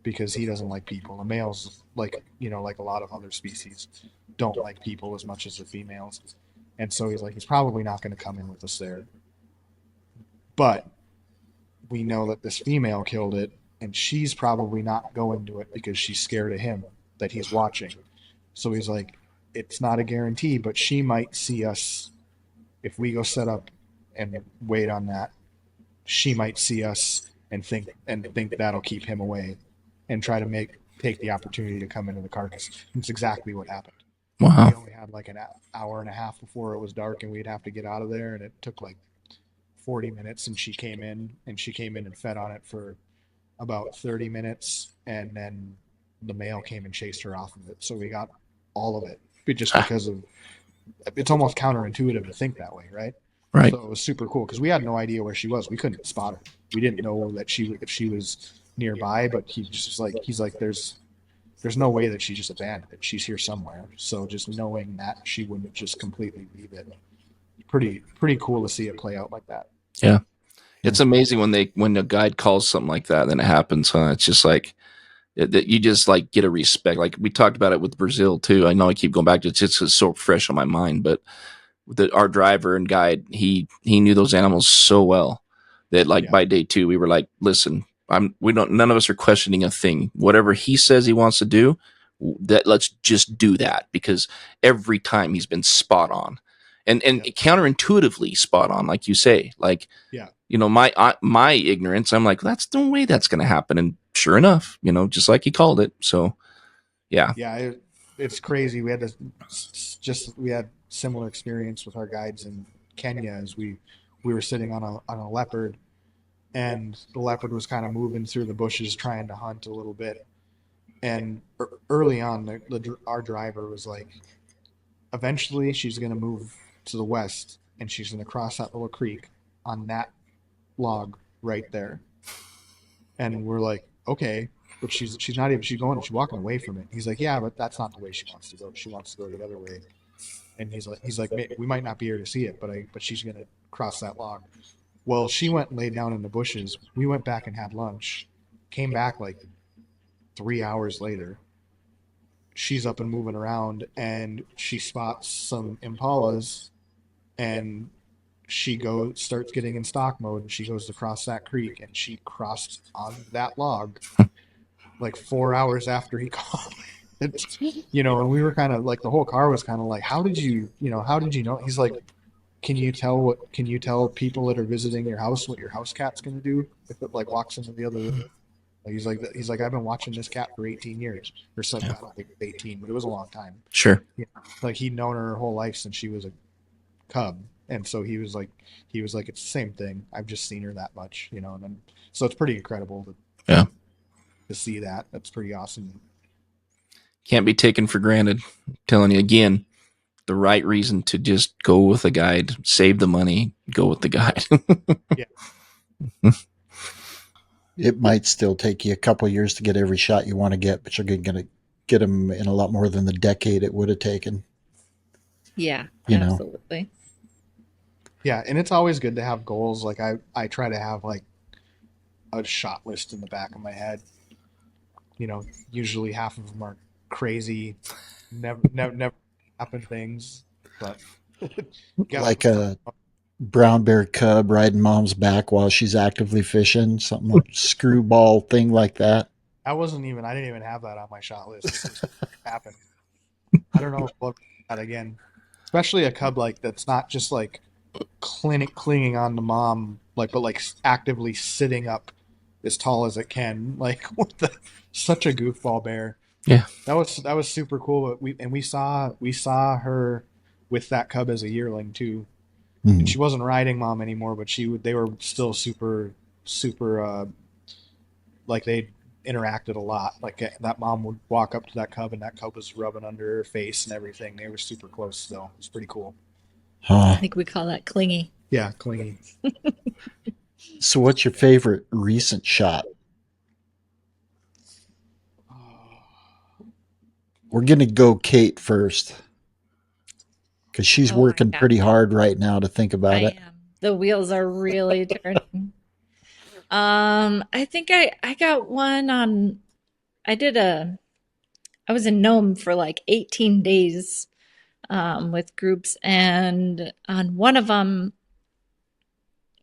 because he doesn't like people. The males, like a lot of other species, don't like people as much as the females. And so he's probably not going to come in with us there. But we know that this female killed it, and she's probably not going to it because she's scared of him that he's watching. So he's like, it's not a guarantee, but she might see us if we go set up and wait on that. She might see us and think that'll keep him away, and try to take the opportunity to come into the carcass. And it's exactly what happened. Wow. We only had like an hour and a half before it was dark, and we'd have to get out of there, and it took like 40 minutes, and she came in and fed on it for about 30 minutes, and then the male came and chased her off of it. So we got all of it just because of it's almost counterintuitive to think that way, right? Right. So it was super cool because we had no idea where she was. We couldn't spot her. We didn't know that if she was nearby, but he's like there's no way that she just abandoned it. She's here somewhere. So just knowing that she wouldn't just completely leave it, pretty cool to see it play out like that. Yeah. It's amazing when a guide calls something like that, then it happens, huh? It's just like that you just like get a respect. Like we talked about it with Brazil too. I know I keep going back to it. It's just so fresh on my mind, but our driver and guide, he knew those animals so well that by day 2, we were like, listen, none of us are questioning a thing. Whatever he says he wants to do, let's just do that, because every time he's been spot on and counterintuitively spot on, like you say, my ignorance, I'm like, that's no way that's going to happen. And sure enough, just like he called it. So yeah. Yeah. It's crazy. We had we had similar experience with our guides in Kenya as we were sitting on a leopard, and the leopard was kind of moving through the bushes trying to hunt a little bit. And early on, our driver was like, eventually she's going to move to the west, and she's going to cross that little creek on that log right there. And we're like, okay, but she's walking away from it. He's like, yeah, but that's not the way she wants to go. She wants to go the other way. And he's like, we might not be here to see it, but she's going to cross that log. Well, she went and laid down in the bushes. We went back and had lunch, came back like 3 hours later. She's up and moving around, and she spots some impalas, and she starts getting in stalk mode, and she goes to cross that creek, and she crossed on that log like 4 hours after he called. And we were kind of like, the whole car was kind of like, how did you know? He's like, can you tell people that are visiting your house what your house cat's going to do if it like walks into the other room? He's like, I've been watching this cat for 18 years or something. I don't think it was 18, but it was a long time. Sure. Like he'd known her whole life since she was a cub. And so he was like, it's the same thing. I've just seen her that much, and then, so it's pretty incredible to see that. That's pretty awesome. Can't be taken for granted. I'm telling you again, the right reason to just go with a guide, save the money, go with the guide. Yeah. It might still take you a couple of years to get every shot you want to get, but you're going to get them in a lot more than the decade it would have taken. Yeah, know. absolutely. Yeah, and it's always good to have goals. Like I try to have like a shot list in the back of my head. Usually half of them are crazy, never happen things, but like a brown bear cub riding mom's back while she's actively fishing, something like screwball thing like that. I didn't even have that on my shot list. It just happened. I don't know if we'll ever do that again, especially a cub like that's not just like clinging on to mom, but like actively sitting up as tall as it can. Like such a goofball bear. Yeah, that was super cool. But we saw her with that cub as a yearling too. Mm-hmm. And she wasn't riding mom anymore, but they were still super like they interacted a lot. Like that mom would walk up to that cub, and that cub was rubbing under her face and everything. They were super close, so it was pretty cool. I Huh. think we call that clingy. Yeah, clingy. So what's your favorite recent shot? We're going to go Kate first because she's Oh my working God. pretty hard right now to think about I it. am. The wheels are really turning. I think I got one on. I was in Nome for like 18 days with groups, and on one of them,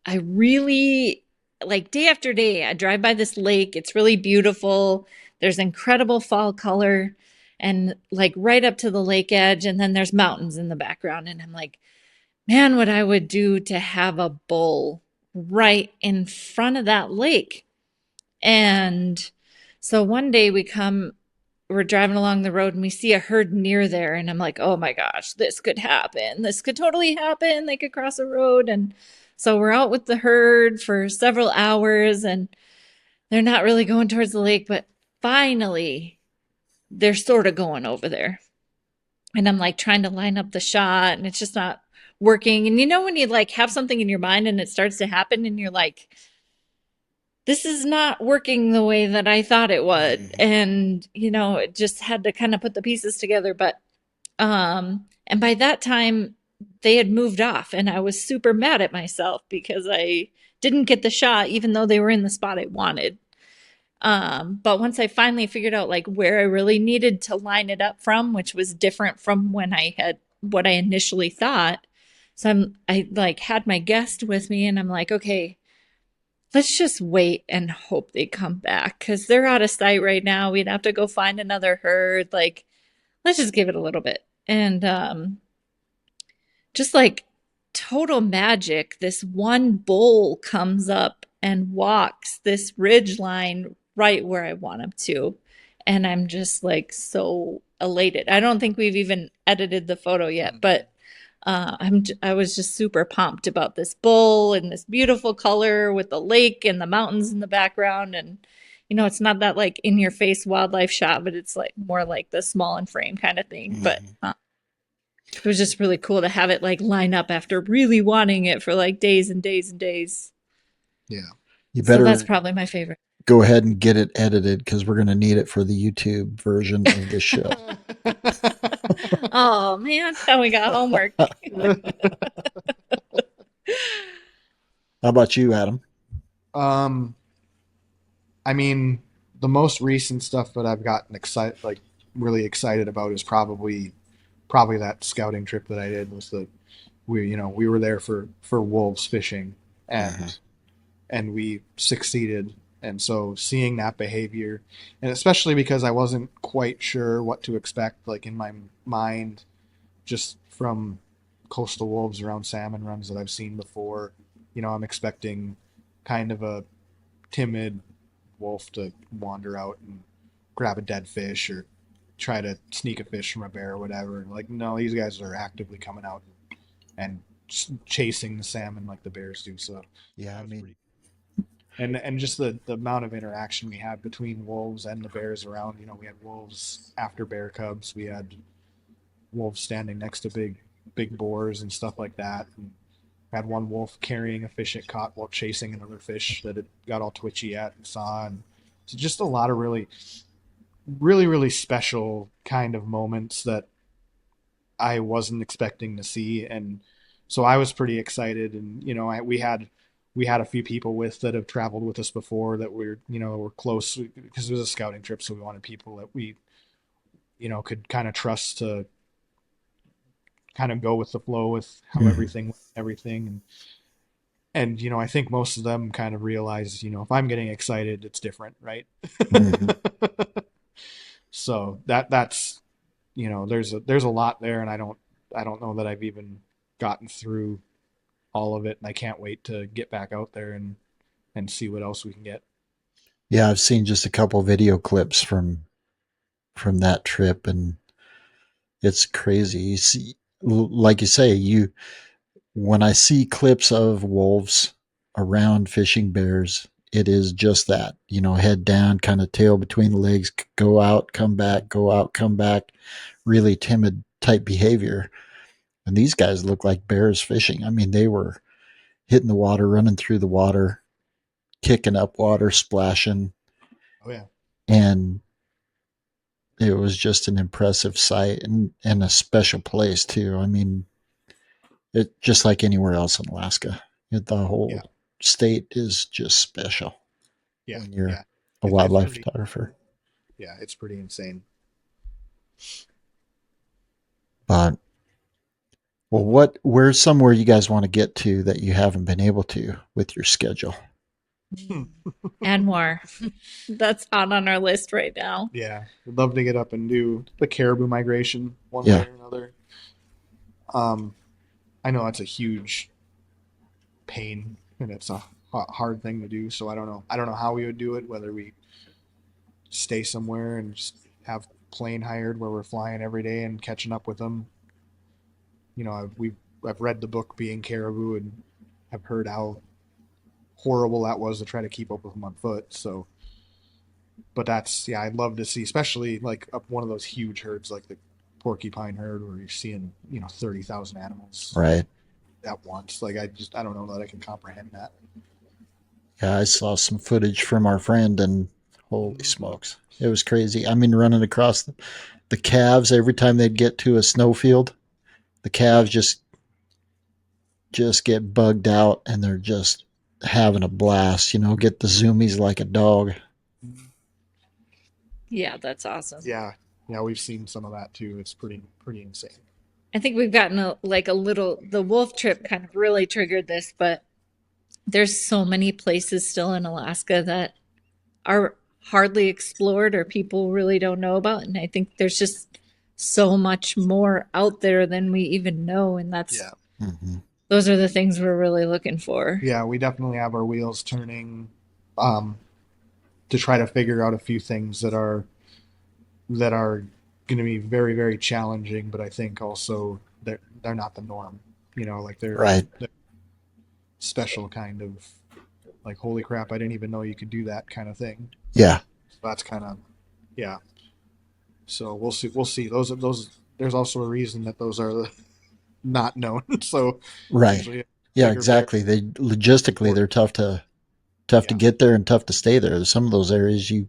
I really like day after day. I drive by this lake. It's really beautiful. There's incredible fall color, and like right up to the lake edge, and then there's mountains in the background, and I'm like, man, what I would do to have a bull right in front of that lake. And so one day we're driving along the road and we see a herd near there. And I'm like, oh my gosh, this could happen. This could totally happen. They could cross a road. And so we're out with the herd for several hours and they're not really going towards the lake, but finally they're sort of going over there. And I'm like trying to line up the shot and it's just not working. And you know, when you like have something in your mind and it starts to happen and you're like, this is not working the way that I thought it would. And, you know, it just had to kind of put the pieces together. But, and by that time, they had moved off, and I was super mad at myself because I didn't get the shot, even though they were in the spot I wanted. But once I finally figured out like where I really needed to line it up from, which was different from when I had what I initially thought. So I like had my guest with me, and I'm like, okay, let's just wait and hope they come back because they're out of sight right now. We'd have to go find another herd. Like, let's just give it a little bit. And just like total magic, this one bull comes up and walks this ridge line right where I want him to. And I'm just like so elated. I don't think we've even edited the photo yet, but I was just super pumped about this bull and this beautiful color with the lake and the mountains in the background. And, you know, it's not that like in your face wildlife shot, but it's like more like the small and frame kind of thing. But it was just really cool to have it like line up after really wanting it for like days and days and days. Yeah. You So better that's probably my favorite. go ahead and get it edited because we're going to need it for the YouTube version of the show. Oh man, now we got homework. How about you, Adam? I mean, the most recent stuff that I've gotten really excited about is probably that scouting trip that I did. Was we were there for wolves fishing, and we succeeded. And so seeing that behavior, and especially because I wasn't quite sure what to expect, like in my mind, just from coastal wolves around salmon runs that I've seen before, you know, I'm expecting kind of a timid wolf to wander out and grab a dead fish or try to sneak a fish from a bear or whatever. Like, no, these guys are actively coming out and chasing the salmon like the bears do. So yeah, I mean, and just the amount of interaction we had between wolves and the bears around. You know, we had wolves after bear cubs. We had wolves standing next to big boars and stuff like that. And had one wolf carrying a fish it caught while chasing another fish that it got all twitchy at and saw. And so just a lot of really, really, really special kind of moments that I wasn't expecting to see. And so I was pretty excited. And, you know, we had a few people that have traveled with us before that were close because it was a scouting trip. So we wanted people that we, you know, could kind of trust to kind of go with the flow with how everything, and you know, I think most of them kind of realize, you know, if I'm getting excited, it's different, right? So that's, you know, there's a lot there, and I don't know that I've even gotten through all of it, and I can't wait to get back out there and see what else we can get. Yeah, I've seen just a couple video clips from that trip, and it's crazy. You see, like you say, when I see clips of wolves around fishing bears, it is just that, head down, kind of tail between the legs, go out, come back, go out, come back, really timid type behavior. And these guys look like bears fishing. I mean, they were hitting the water, running through the water, kicking up water, splashing. Oh yeah. And it was just an impressive sight and a special place too. I mean, it just like anywhere else in Alaska. The whole state is just special. Yeah. When you're Yeah. a wildlife photographer. Yeah, it's pretty insane. But where's somewhere you guys want to get to that you haven't been able to with your schedule? And more. That's hot on our list right now. Yeah, we'd love to get up and do the caribou migration one Yeah. way or another. I know that's a huge pain and it's a hard thing to do. So I don't know how we would do it. Whether we stay somewhere and just have plane hired where we're flying every day and catching up with them. I've read the book Being Caribou and have heard how horrible that was to try to keep up with them on foot. So, but I'd love to see, especially like up one of those huge herds like the porcupine herd where you're seeing 30,000 animals Right. at once. Like I don't know that I can comprehend that. Yeah, I saw some footage from our friend and holy smokes. It was crazy. I mean, running across the calves every time they'd get to a snowfield, the calves just get bugged out and they're just having a blast, get the zoomies like a dog. Yeah, that's awesome. Yeah, we've seen some of that too. It's pretty insane. I think we've gotten the wolf trip kind of really triggered this, but there's so many places still in Alaska that are hardly explored or people really don't know about. And I think there's just so much more out there than we even know. And those are the things we're really looking for. Yeah, we definitely have our wheels turning to try to figure out a few things that are going to be very, very challenging, but I think also they're not the norm. Like they're special kind of like, holy crap, I didn't even know you could do that kind of thing. Yeah. So that's kind of, yeah. So we'll see. Those there's also a reason that those are not known. So right. Yeah, exactly. They logistically they're tough to get there and tough to stay there. Some of those areas you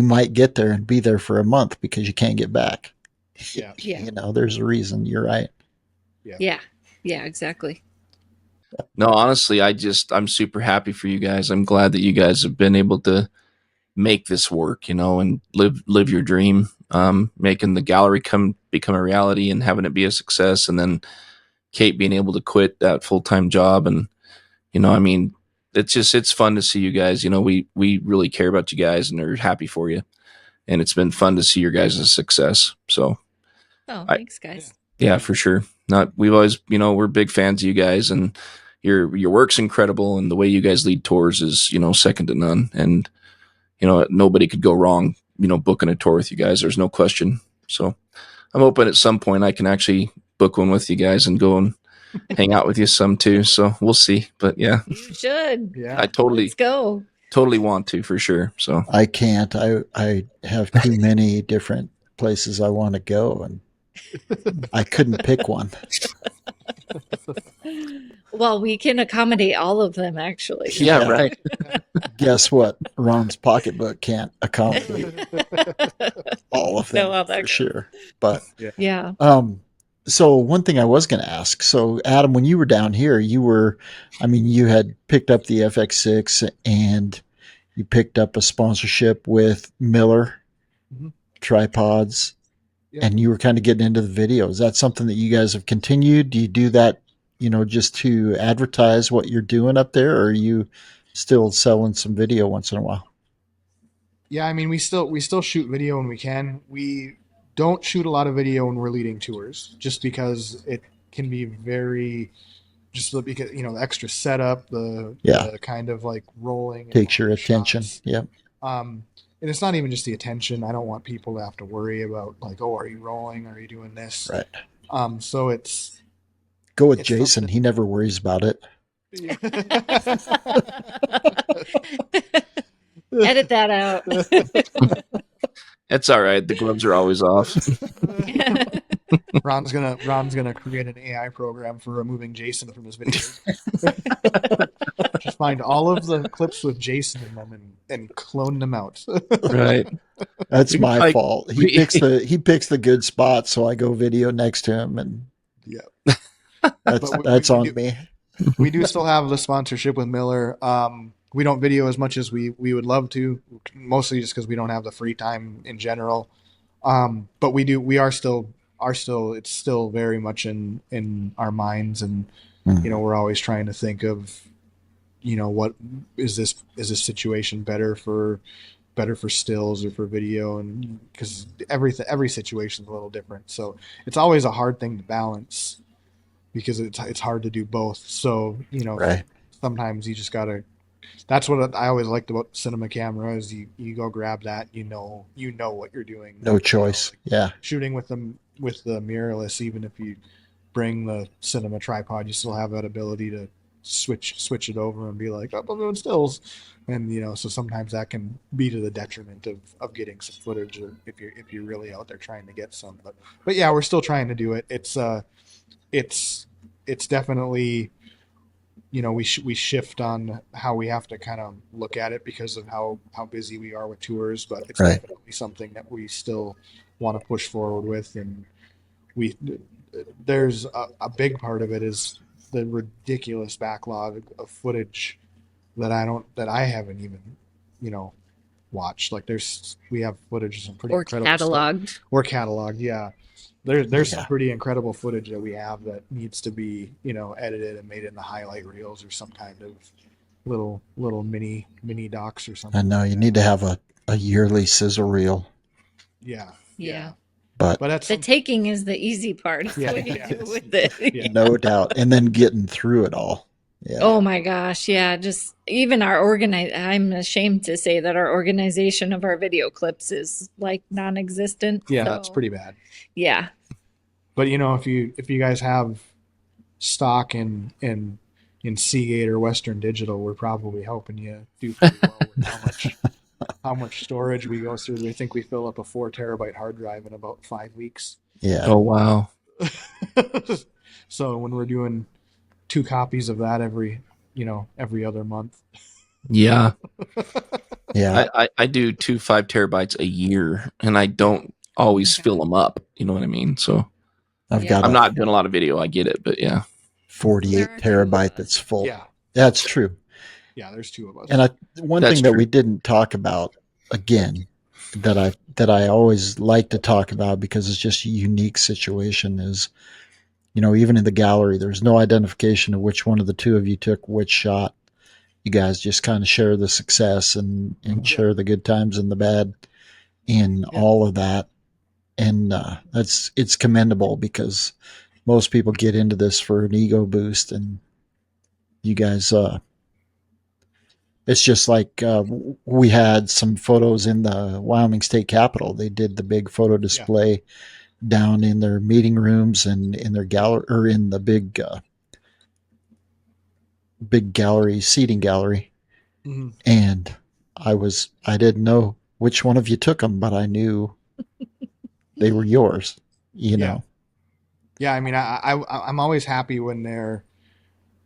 might get there and be there for a month because you can't get back. Yeah. There's a reason. You're right. Yeah, exactly. No, honestly, I'm super happy for you guys. I'm glad that you guys have been able to make this work, and live your dream, making the gallery become a reality and having it be a success. And then Kate being able to quit that full-time job. And, it's fun to see you guys, we really care about you guys and are happy for you. And it's been fun to see your guys' success. So, thanks guys. Yeah, for sure. We've always, we're big fans of you guys, and your work's incredible, and the way you guys lead tours is, second to none. And, nobody could go wrong, booking a tour with you guys. There's no question. So I'm hoping at some point I can actually book one with you guys and go and hang out with you some too. So we'll see. But yeah, you should. Yeah, I Let's go. Totally want to, for sure. So I can't. I have too many different places I want to go, and I couldn't pick one. Well, we can accommodate all of them, actually. Yeah, right. Guess what? Ron's pocketbook can't accommodate all of them for sure. But yeah. So one thing I was going to ask. So Adam, when you were down here, you had picked up the FX6 and you picked up a sponsorship with Miller tripods. Yeah. And you were kind of getting into the video. Is that something that you guys have continued? Do you do that, just to advertise what you're doing up there, or are you still selling some video once in a while? Yeah, I mean, we still shoot video when we can. We don't shoot a lot of video when we're leading tours, just because it can be very, just because the extra setup, the kind of like rolling takes your attention. Shots. Yeah. And it's not even just the attention. I don't want people to have to worry about like, oh, are you rolling? Are you doing this? Right. So it's go with Jason. He never worries about it. Edit that out. That's all right. The gloves are always off. Ron's gonna create an AI program for removing Jason from his videos. Just find all of the clips with Jason in them and clone them out. Right. That's my Like, fault. He picks the good spot, so I go video next to him, and Yeah. that's on me. We do still have the sponsorship with Miller. We don't video as much as we would love to, mostly just because we don't have the free time in general. But we are still it's still very much in our minds, and we're always trying to think of what is this situation better for stills or for video, and because every situation is a little different, so it's always a hard thing to balance because it's hard to do both. So Right. sometimes you just gotta. That's what I always liked about cinema camera is you go grab that, you know what you're doing. No choice. Yeah. Shooting with the mirrorless, even if you bring the cinema tripod, you still have that ability to switch it over and be like, oh, I'm doing stills, and so sometimes that can be to the detriment of getting some footage, or if you're really out there trying to get some. But yeah, we're still trying to do it. It's definitely we shift on how we have to kind of look at it because of how busy we are with tours, but it's Right. definitely something that we still want to push forward with. And there's a big part of it is the ridiculous backlog of footage that I haven't even watched. Like we have footage of some pretty incredible cataloged stuff. Or cataloged, yeah. There's Yeah. some pretty incredible footage that we have that needs to be edited and made into highlight reels or some kind of little mini docs or something. I know you need to have a yearly sizzle reel, Yeah. but that's the taking is the easy part. Yeah, What you yeah. do with it. Yeah. no doubt, and then getting through it all. Yeah. Oh my gosh, yeah. Just even our I'm ashamed to say that our organization of our video clips is like non-existent. Yeah, so, that's pretty bad. Yeah. But if you guys have stock in Seagate or Western Digital, we're probably helping you do pretty well with how much storage we go through. We think we fill up a 4 terabyte hard drive in about 5 weeks. Yeah. Oh, wow. So when we're doing 2 copies of that every other month. Yeah. Yeah. I do 5 terabytes a year, and I don't always fill them up. You know what I mean? So I've Yeah. got I'm a not doing a lot of video. I get it, but yeah. 48 terabyte that's full. Yeah. That's true. Yeah, there's 2 of us. And one That's thing that true. we didn't talk about again that I always like to talk about because it's just a unique situation is, even in the gallery, there's no identification of which one of the two of you took which shot. You guys just kind of share the success and share the good times and the bad in all of that. And it's commendable because most people get into this for an ego boost, and you guys, it's just like we had some photos in the Wyoming State Capitol. They did the big photo display down in their meeting rooms and in their gallery, or in the big gallery, seating gallery. Mm-hmm. And I didn't know which one of you took them, but I knew they were yours, know. Yeah, I mean, I'm always happy when they're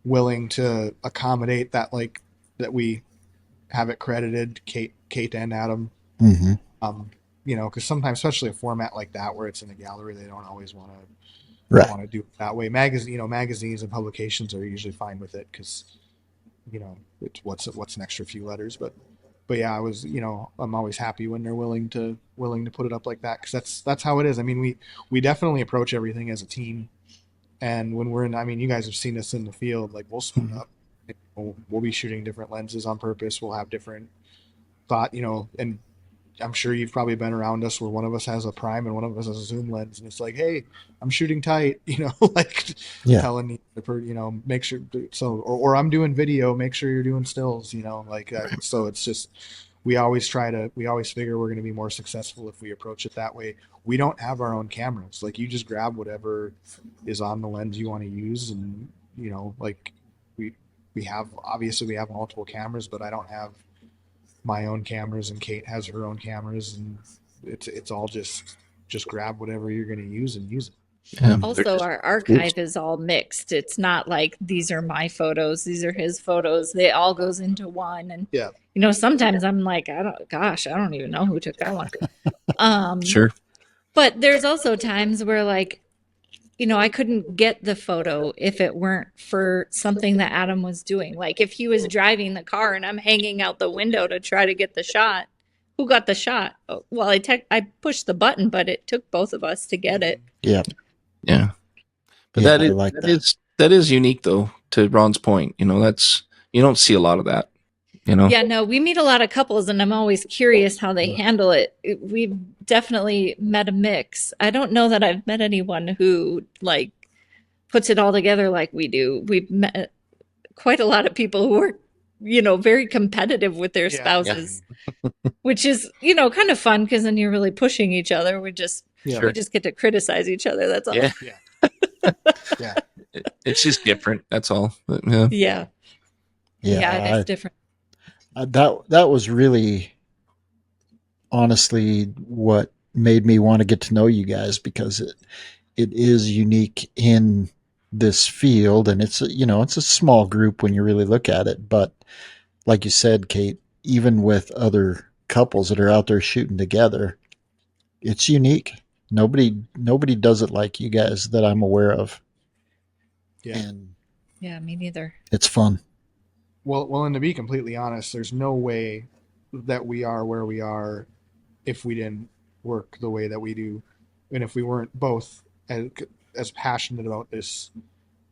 willing to accommodate that, like that we have it credited, Kate and Adam. Mm-hmm. Because sometimes, especially a format like that where it's in a gallery, they don't always want to do it that way. Magazines and publications are usually fine with it because it's what's an extra few letters, but yeah, I'm always happy when they're willing to put it up like that, because that's how it is. I mean, we definitely approach everything as a team, and when we're in, I mean, you guys have seen us in the field, like we'll split up, we'll be shooting different lenses on purpose, we'll have different thought, and I'm sure you've probably been around us where one of us has a prime and one of us has a zoom lens, and it's like, hey, I'm shooting tight, like telling you to, make sure. So, or I'm doing video, make sure you're doing stills, like that. So it's just, we always figure we're going to be more successful if we approach it that way. We don't have our own cameras. Like, you just grab whatever is on the lens you want to use, and like we have multiple cameras, but I don't have my own cameras, and Kate has her own cameras, and it's all just grab whatever you're going to use and use it. Yeah. Also, our archive is all mixed. It's not like these are my photos, these are his photos. They all goes into one. And Yeah. you know, sometimes I'm like, I don't even know who took that one. Sure. But there's also times where, like, you know, I couldn't get the photo if it weren't for something that Adam was doing. Like if he was driving the car and I'm hanging out the window to try to get the shot. Who got the shot? Well, I pushed the button, but it took both of us to get it. Yeah. Yeah. But Yeah, that I is like that is unique though, to Ron's point. You know, that's, you don't see a lot of that, you know? Yeah, no, we meet a lot of couples and I'm always curious how they handle it. We've definitely met a mix. I don't know that I've met anyone who like puts it all together like we do. We've met quite a lot of people who are, you know, very competitive with their spouses, which is, you know, kind of fun because then you're really pushing each other. We just get to criticize each other. That's all. Yeah. Yeah. It's just different. That's all. But, Yeah, that's different. That was really honestly what made me want to get to know you guys, because it is unique in this field, and it's a small group when you really look at it. But like you said, Kate, even with other couples that are out there shooting together, it's unique. Nobody does it like you guys that I'm aware of. Yeah. And yeah, me neither. it's fun. Well, and to be completely honest, there's no way that we are where we are if we didn't work the way that we do, and if we weren't both as passionate about this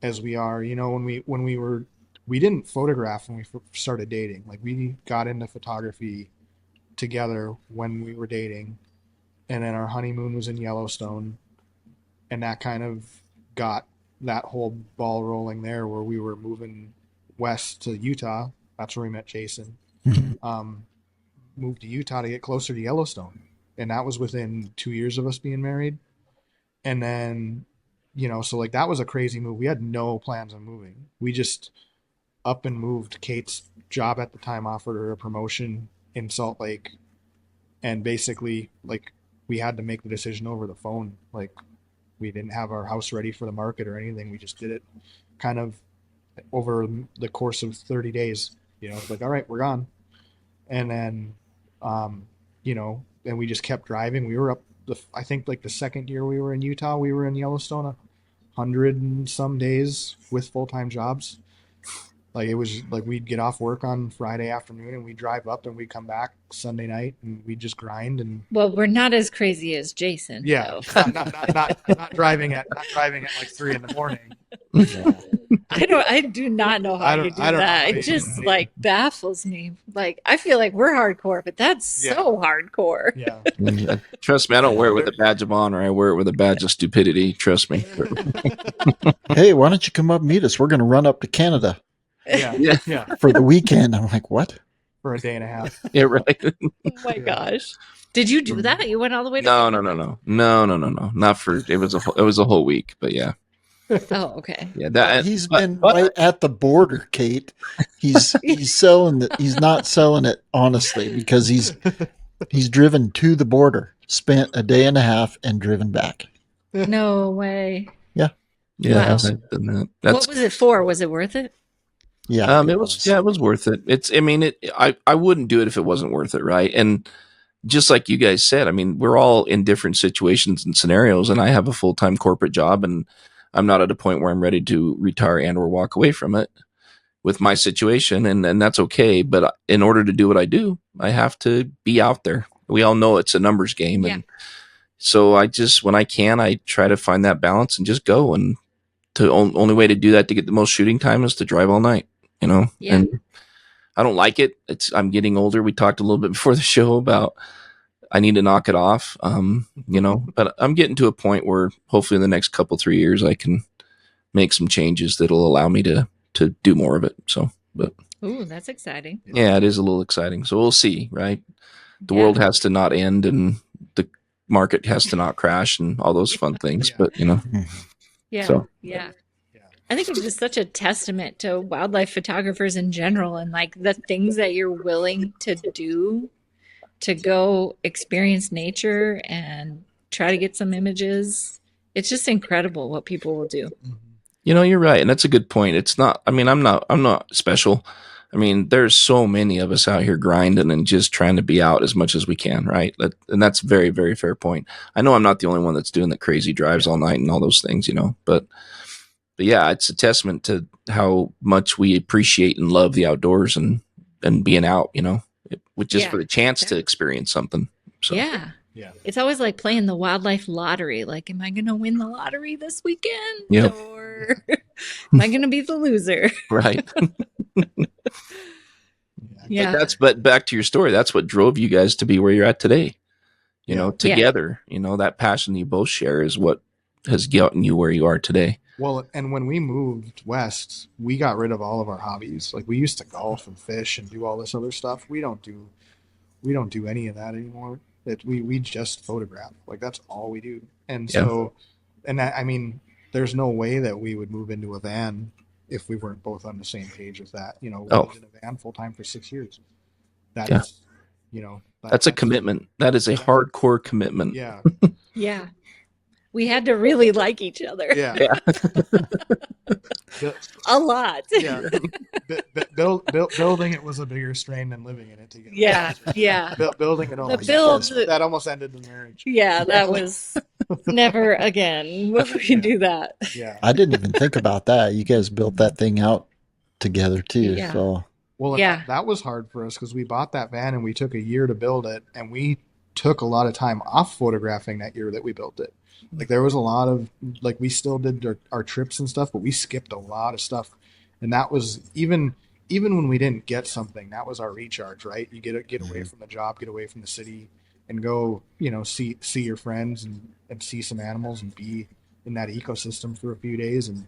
as we are. You know, we didn't photograph when we started dating. Like, we got into photography together when we were dating, and then our honeymoon was in Yellowstone, and that kind of got that whole ball rolling there, where we were moving west to Utah. That's where we met Jason. Moved to Utah to get closer to Yellowstone, and that was within 2 years of us being married. And then, you know, so like that was a crazy move. We had no plans on moving. We just up and moved. Kate's job at the time offered her a promotion in Salt Lake, and basically, like, we had to make the decision over the phone. Like, we didn't have our house ready for the market or anything. We just did it kind of over the course of 30 days. You know, it's like, all right, we're gone. And then, you know, and we just kept driving. We were up, I think like the second year we were in Utah, we were in Yellowstone 100 and some days with full-time jobs. Like, it was like we'd get off work on Friday afternoon and we'd drive up and we'd come back Sunday night and we'd just grind. And well, we're not as crazy as Jason. Yeah, not driving at like 3 a.m. I do not know how you do that. It just like baffles me. Like, I feel like we're hardcore, but that's so hardcore. Yeah. Trust me, I don't wear it with a badge of honor. I wear it with a badge of stupidity. Trust me. Hey, why don't you come up and meet us? We're going to run up to Canada Yeah. for the weekend. I'm like, what? For a day and a half. Yeah, right. Oh my gosh. Did you do that? You went all the way to No. Not for it was a whole week, but yeah. Oh, okay. Yeah, He's been right at the border, Kate. He's selling it. He's not selling it honestly, because he's driven to the border, spent a day and a half, and driven back. No way. Yeah. Wow. That's, what was it for? Was it worth it? Yeah, it was worth it. I wouldn't do it if it wasn't worth it, right? And just like you guys said, I mean, we're all in different situations and scenarios, and I have a full-time corporate job, and I'm not at a point where I'm ready to retire and or walk away from it with my situation, and that's okay. But in order to do what I do, I have to be out there. We all know it's a numbers game, and so I just, when I can, I try to find that balance and just go. And the only way to do that, to get the most shooting time, is to drive all night. You know, and I don't like it. I'm getting older. We talked a little bit before the show about I need to knock it off. You know, but I'm getting to a point where hopefully in the next 3 years I can make some changes that'll allow me to do more of it. So, but ooh, that's exciting. Yeah, it is a little exciting. So we'll see, right? The world has to not end, and the market has to not crash, and all those fun things. But you know, I think it's just such a testament to wildlife photographers in general and like the things that you're willing to do to go experience nature and try to get some images. It's just incredible what people will do. You know, you're right, and that's a good point. It's not. I mean, I'm not special. I mean, there's so many of us out here grinding and just trying to be out as much as we can, right? And that's a very, very fair point. I know I'm not the only one that's doing the crazy drives all night and all those things, you know. But yeah, it's a testament to how much we appreciate and love the outdoors and being out, you know, just Yeah. for the chance to experience something. So Yeah. Yeah. It's always like playing the wildlife lottery. Like, am I going to win the lottery this weekend? Yep. Or am I going to be the loser? right. Yeah. But back to your story, that's what drove you guys to be where you're at today. You know, Yeah. together, you know, that passion you both share is what has gotten you where you are today. Well, and when we moved west, we got rid of all of our hobbies. Like we used to golf and fish and do all this other stuff. We don't do any of that anymore. We just photograph. Like that's all we do. And so, and I mean, there's no way that we would move into a van if we weren't both on the same page with that. You know, we lived in a van full time for 6 years. That's, you know, that's a commitment. That is a hardcore commitment. Yeah. Yeah. We had to really like each other. Yeah. A lot. Yeah. Building it was a bigger strain than living in it together. Yeah. Yeah. Building it that almost ended the marriage. Yeah. That was never again. Will we do that? Yeah. I didn't even think about that. You guys built that thing out together too. Yeah. So Well, Yeah. that was hard for us because we bought that van and we took a year to build it, and we took a lot of time off photographing that year that we built it. Like there was a lot of like we still did our trips and stuff, but we skipped a lot of stuff, and that was even when we didn't get something, that was our recharge, right? You get away from the job, get away from the city, and go, you know, see your friends and see some animals and be in that ecosystem for a few days and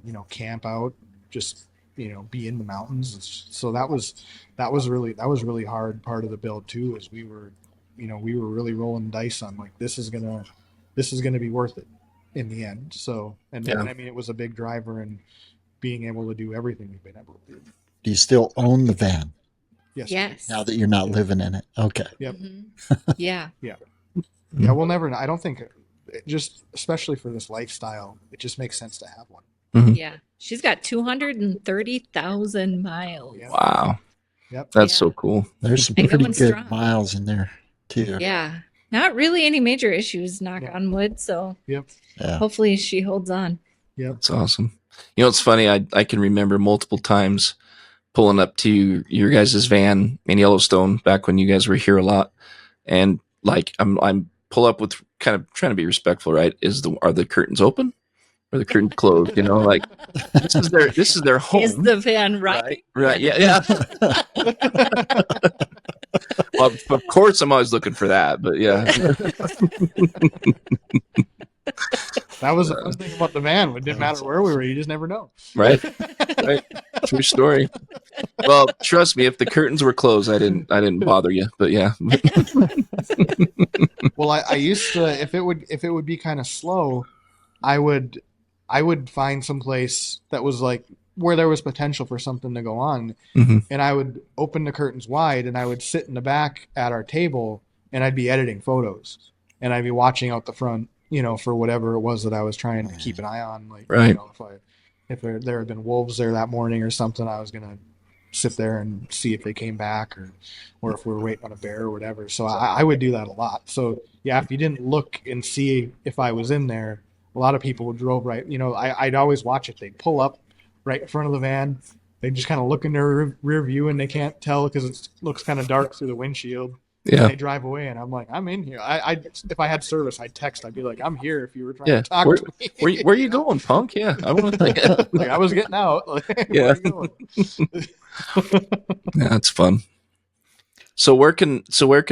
you know, camp out, just, you know, be in the mountains. So that was really hard part of the build too, is we were really rolling dice on like this is gonna be worth it in the end. So and I mean it was a big driver in being able to do everything we've been able to do. do you still own the van Yes. now that you're not living in it? Okay. Yep. Yeah. Yeah, we'll never. I don't think, just especially for this lifestyle, it just makes sense to have one. Mhm. Yeah. She's got 230,000 miles. Yeah. Wow. Yep. That's so cool. There's some And pretty going good strong. miles in there too. Yeah. Not really any major issues, knock Yeah. on wood. So Yep. Yeah. hopefully she holds on. Yep. That's awesome. You know, it's funny. I can remember multiple times pulling up to your guys' van in Yellowstone back when you guys were here a lot. And like, I'm pull up with kind of trying to be respectful, right? Are the curtains open or the curtains closed? You know, like this is their home. Is the van right? Right. Yeah. Yeah. Well, of course, I'm always looking for that, but yeah. That was the fun thing about the van. It didn't matter where we were; you just never know. Right. True story. Well, trust me, if the curtains were closed, I didn't bother you, but yeah. Well, I used to, if it would be kind of slow, I would find some place that was like where there was potential for something to go on, Mhm. and I would open the curtains wide, and I would sit in the back at our table, and I'd be editing photos, and I'd be watching out the front, you know, for whatever it was that I was trying to keep an eye on, like Right. you know, if there had been wolves there that morning or something, I was gonna sit there and see if they came back or if we were waiting on a bear or whatever. So I would do that a lot. So yeah, if you didn't look and see if I was in there, a lot of people would drove right. You know, I'd always watch it. They'd pull up right in front of the van. They just kind of look in their rear view and they can't tell because it looks kind of dark through the windshield. Yeah. And they drive away and I'm like, I'm in here. If I had service, I'd text. I'd be like, I'm here if you were trying Yeah. to talk Where, to me. where you going, punk? Yeah. I want to. Like I was getting out. Like, Yeah. where you going? Yeah, that's fun. So where can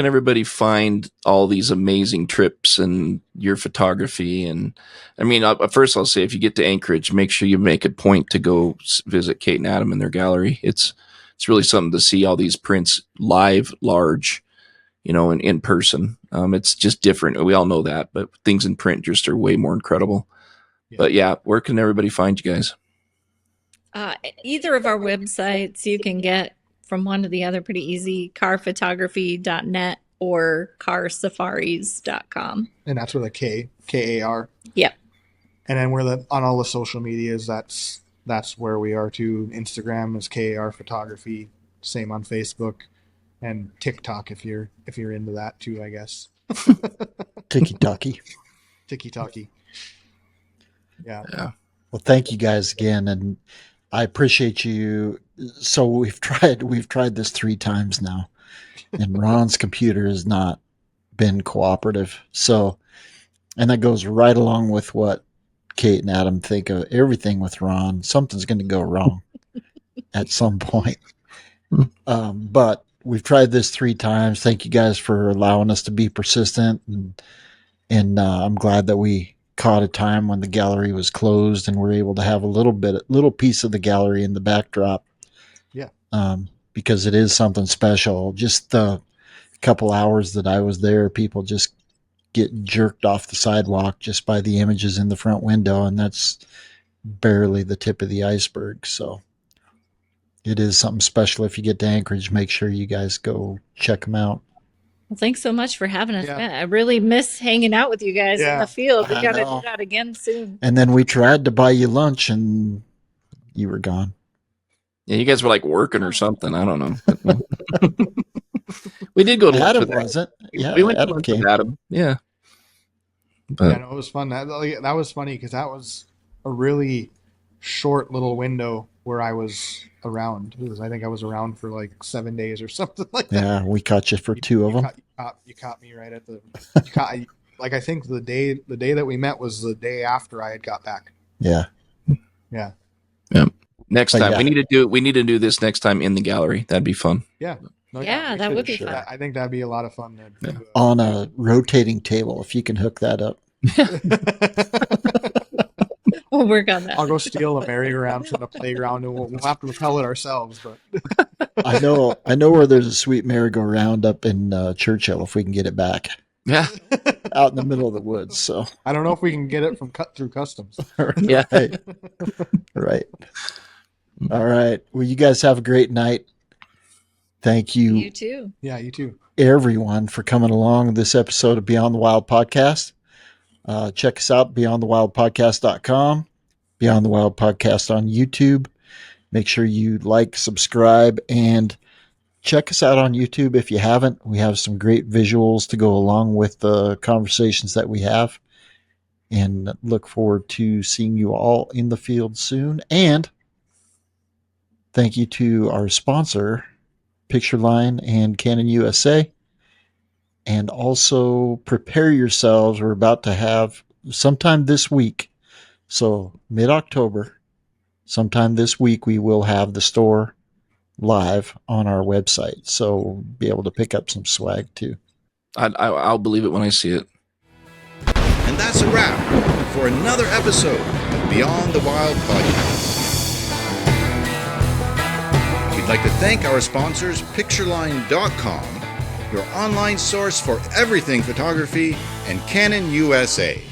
everybody find all these amazing trips and your photography? And I mean, first I'll say, if you get to Anchorage, make sure you make a point to go visit Kate and Adam in their gallery. It's really something to see all these prints live, large, you know, and in person. It's just different. We all know that, but things in print just are way more incredible. But yeah, where can everybody find you guys? Either of our websites you can get from one to the other pretty easy, carphotography.net or carsafaris.com. And that's with a K-A-R. Yep. And then we're on all the social medias. That's where we are too. Instagram is KAR Photography. Same on Facebook and TikTok if you're into that too, I guess. Tiki-taki. Tiki-taki. Yeah. Well, thank you guys again, and I appreciate you. So we've tried this 3 times now, and Ron's computer has not been cooperative. So, and that goes right along with what Kate and Adam think of everything with Ron. Something's going to go wrong at some point. But we've tried this 3 times. Thank you guys for allowing us to be persistent, and I'm glad that we caught a time when the gallery was closed and we're able to have a little piece of the gallery in the backdrop. Yeah. Because it is something special. Just the couple hours that I was there, people just get jerked off the sidewalk just by the images in the front window, and that's barely the tip of the iceberg. So it is something special. If you get to Anchorage, make sure you guys go check them out. Well, thanks so much for having us. Yeah. I really miss hanging out with you guys in the field. We got to do that again soon. And then we tried to buy you lunch, and you were gone. Yeah, you guys were like working or something. I don't know. We did go to lunch Adam, with wasn't? Yeah, we went to Adam lunch came. with Adam. Yeah. But Yeah, no, it was fun. That was funny because that was a really short little window where I was around. I think I was around for like 7 days or something like that. Yeah, we caught you for 2 of them. You caught me right at the. Like I think the day that we met was the day after I had got back. Yeah. Yeah. Yeah. Next time yeah. we need to do this next time in the gallery. That'd be fun. Yeah. No, Yeah, that would be sure. fun. I think that'd be a lot of fun. On a rotating table, if you can hook that up. We'll work on that. I'll go steal a merry-go-round from the playground, and we'll have to repel it ourselves. But I know where there's a sweet merry-go-round up in Churchill if we can get it back. Yeah. Out in the middle of the woods. So I don't know if we can get it from cut through customs. Yeah. Right. All right. Well, you guys have a great night. Thank you. You too. Yeah, you too. Everyone for coming along this episode of Beyond the Wild Podcast. Check us out, beyondthewildpodcast.com, Beyond the Wild Podcast on YouTube. Make sure you like, subscribe, and check us out on YouTube if you haven't. We have some great visuals to go along with the conversations that we have, and look forward to seeing you all in the field soon. And thank you to our sponsor, Pictureline and Canon USA. And also prepare yourselves. We're about to have sometime this week. So mid-October, sometime this week, we will have the store live on our website. So we'll be able to pick up some swag too. I'll believe it when I see it. And that's a wrap for another episode of Beyond the Wild Podcast. We'd like to thank our sponsors, Pictureline.com, your online source for everything photography, and Canon USA.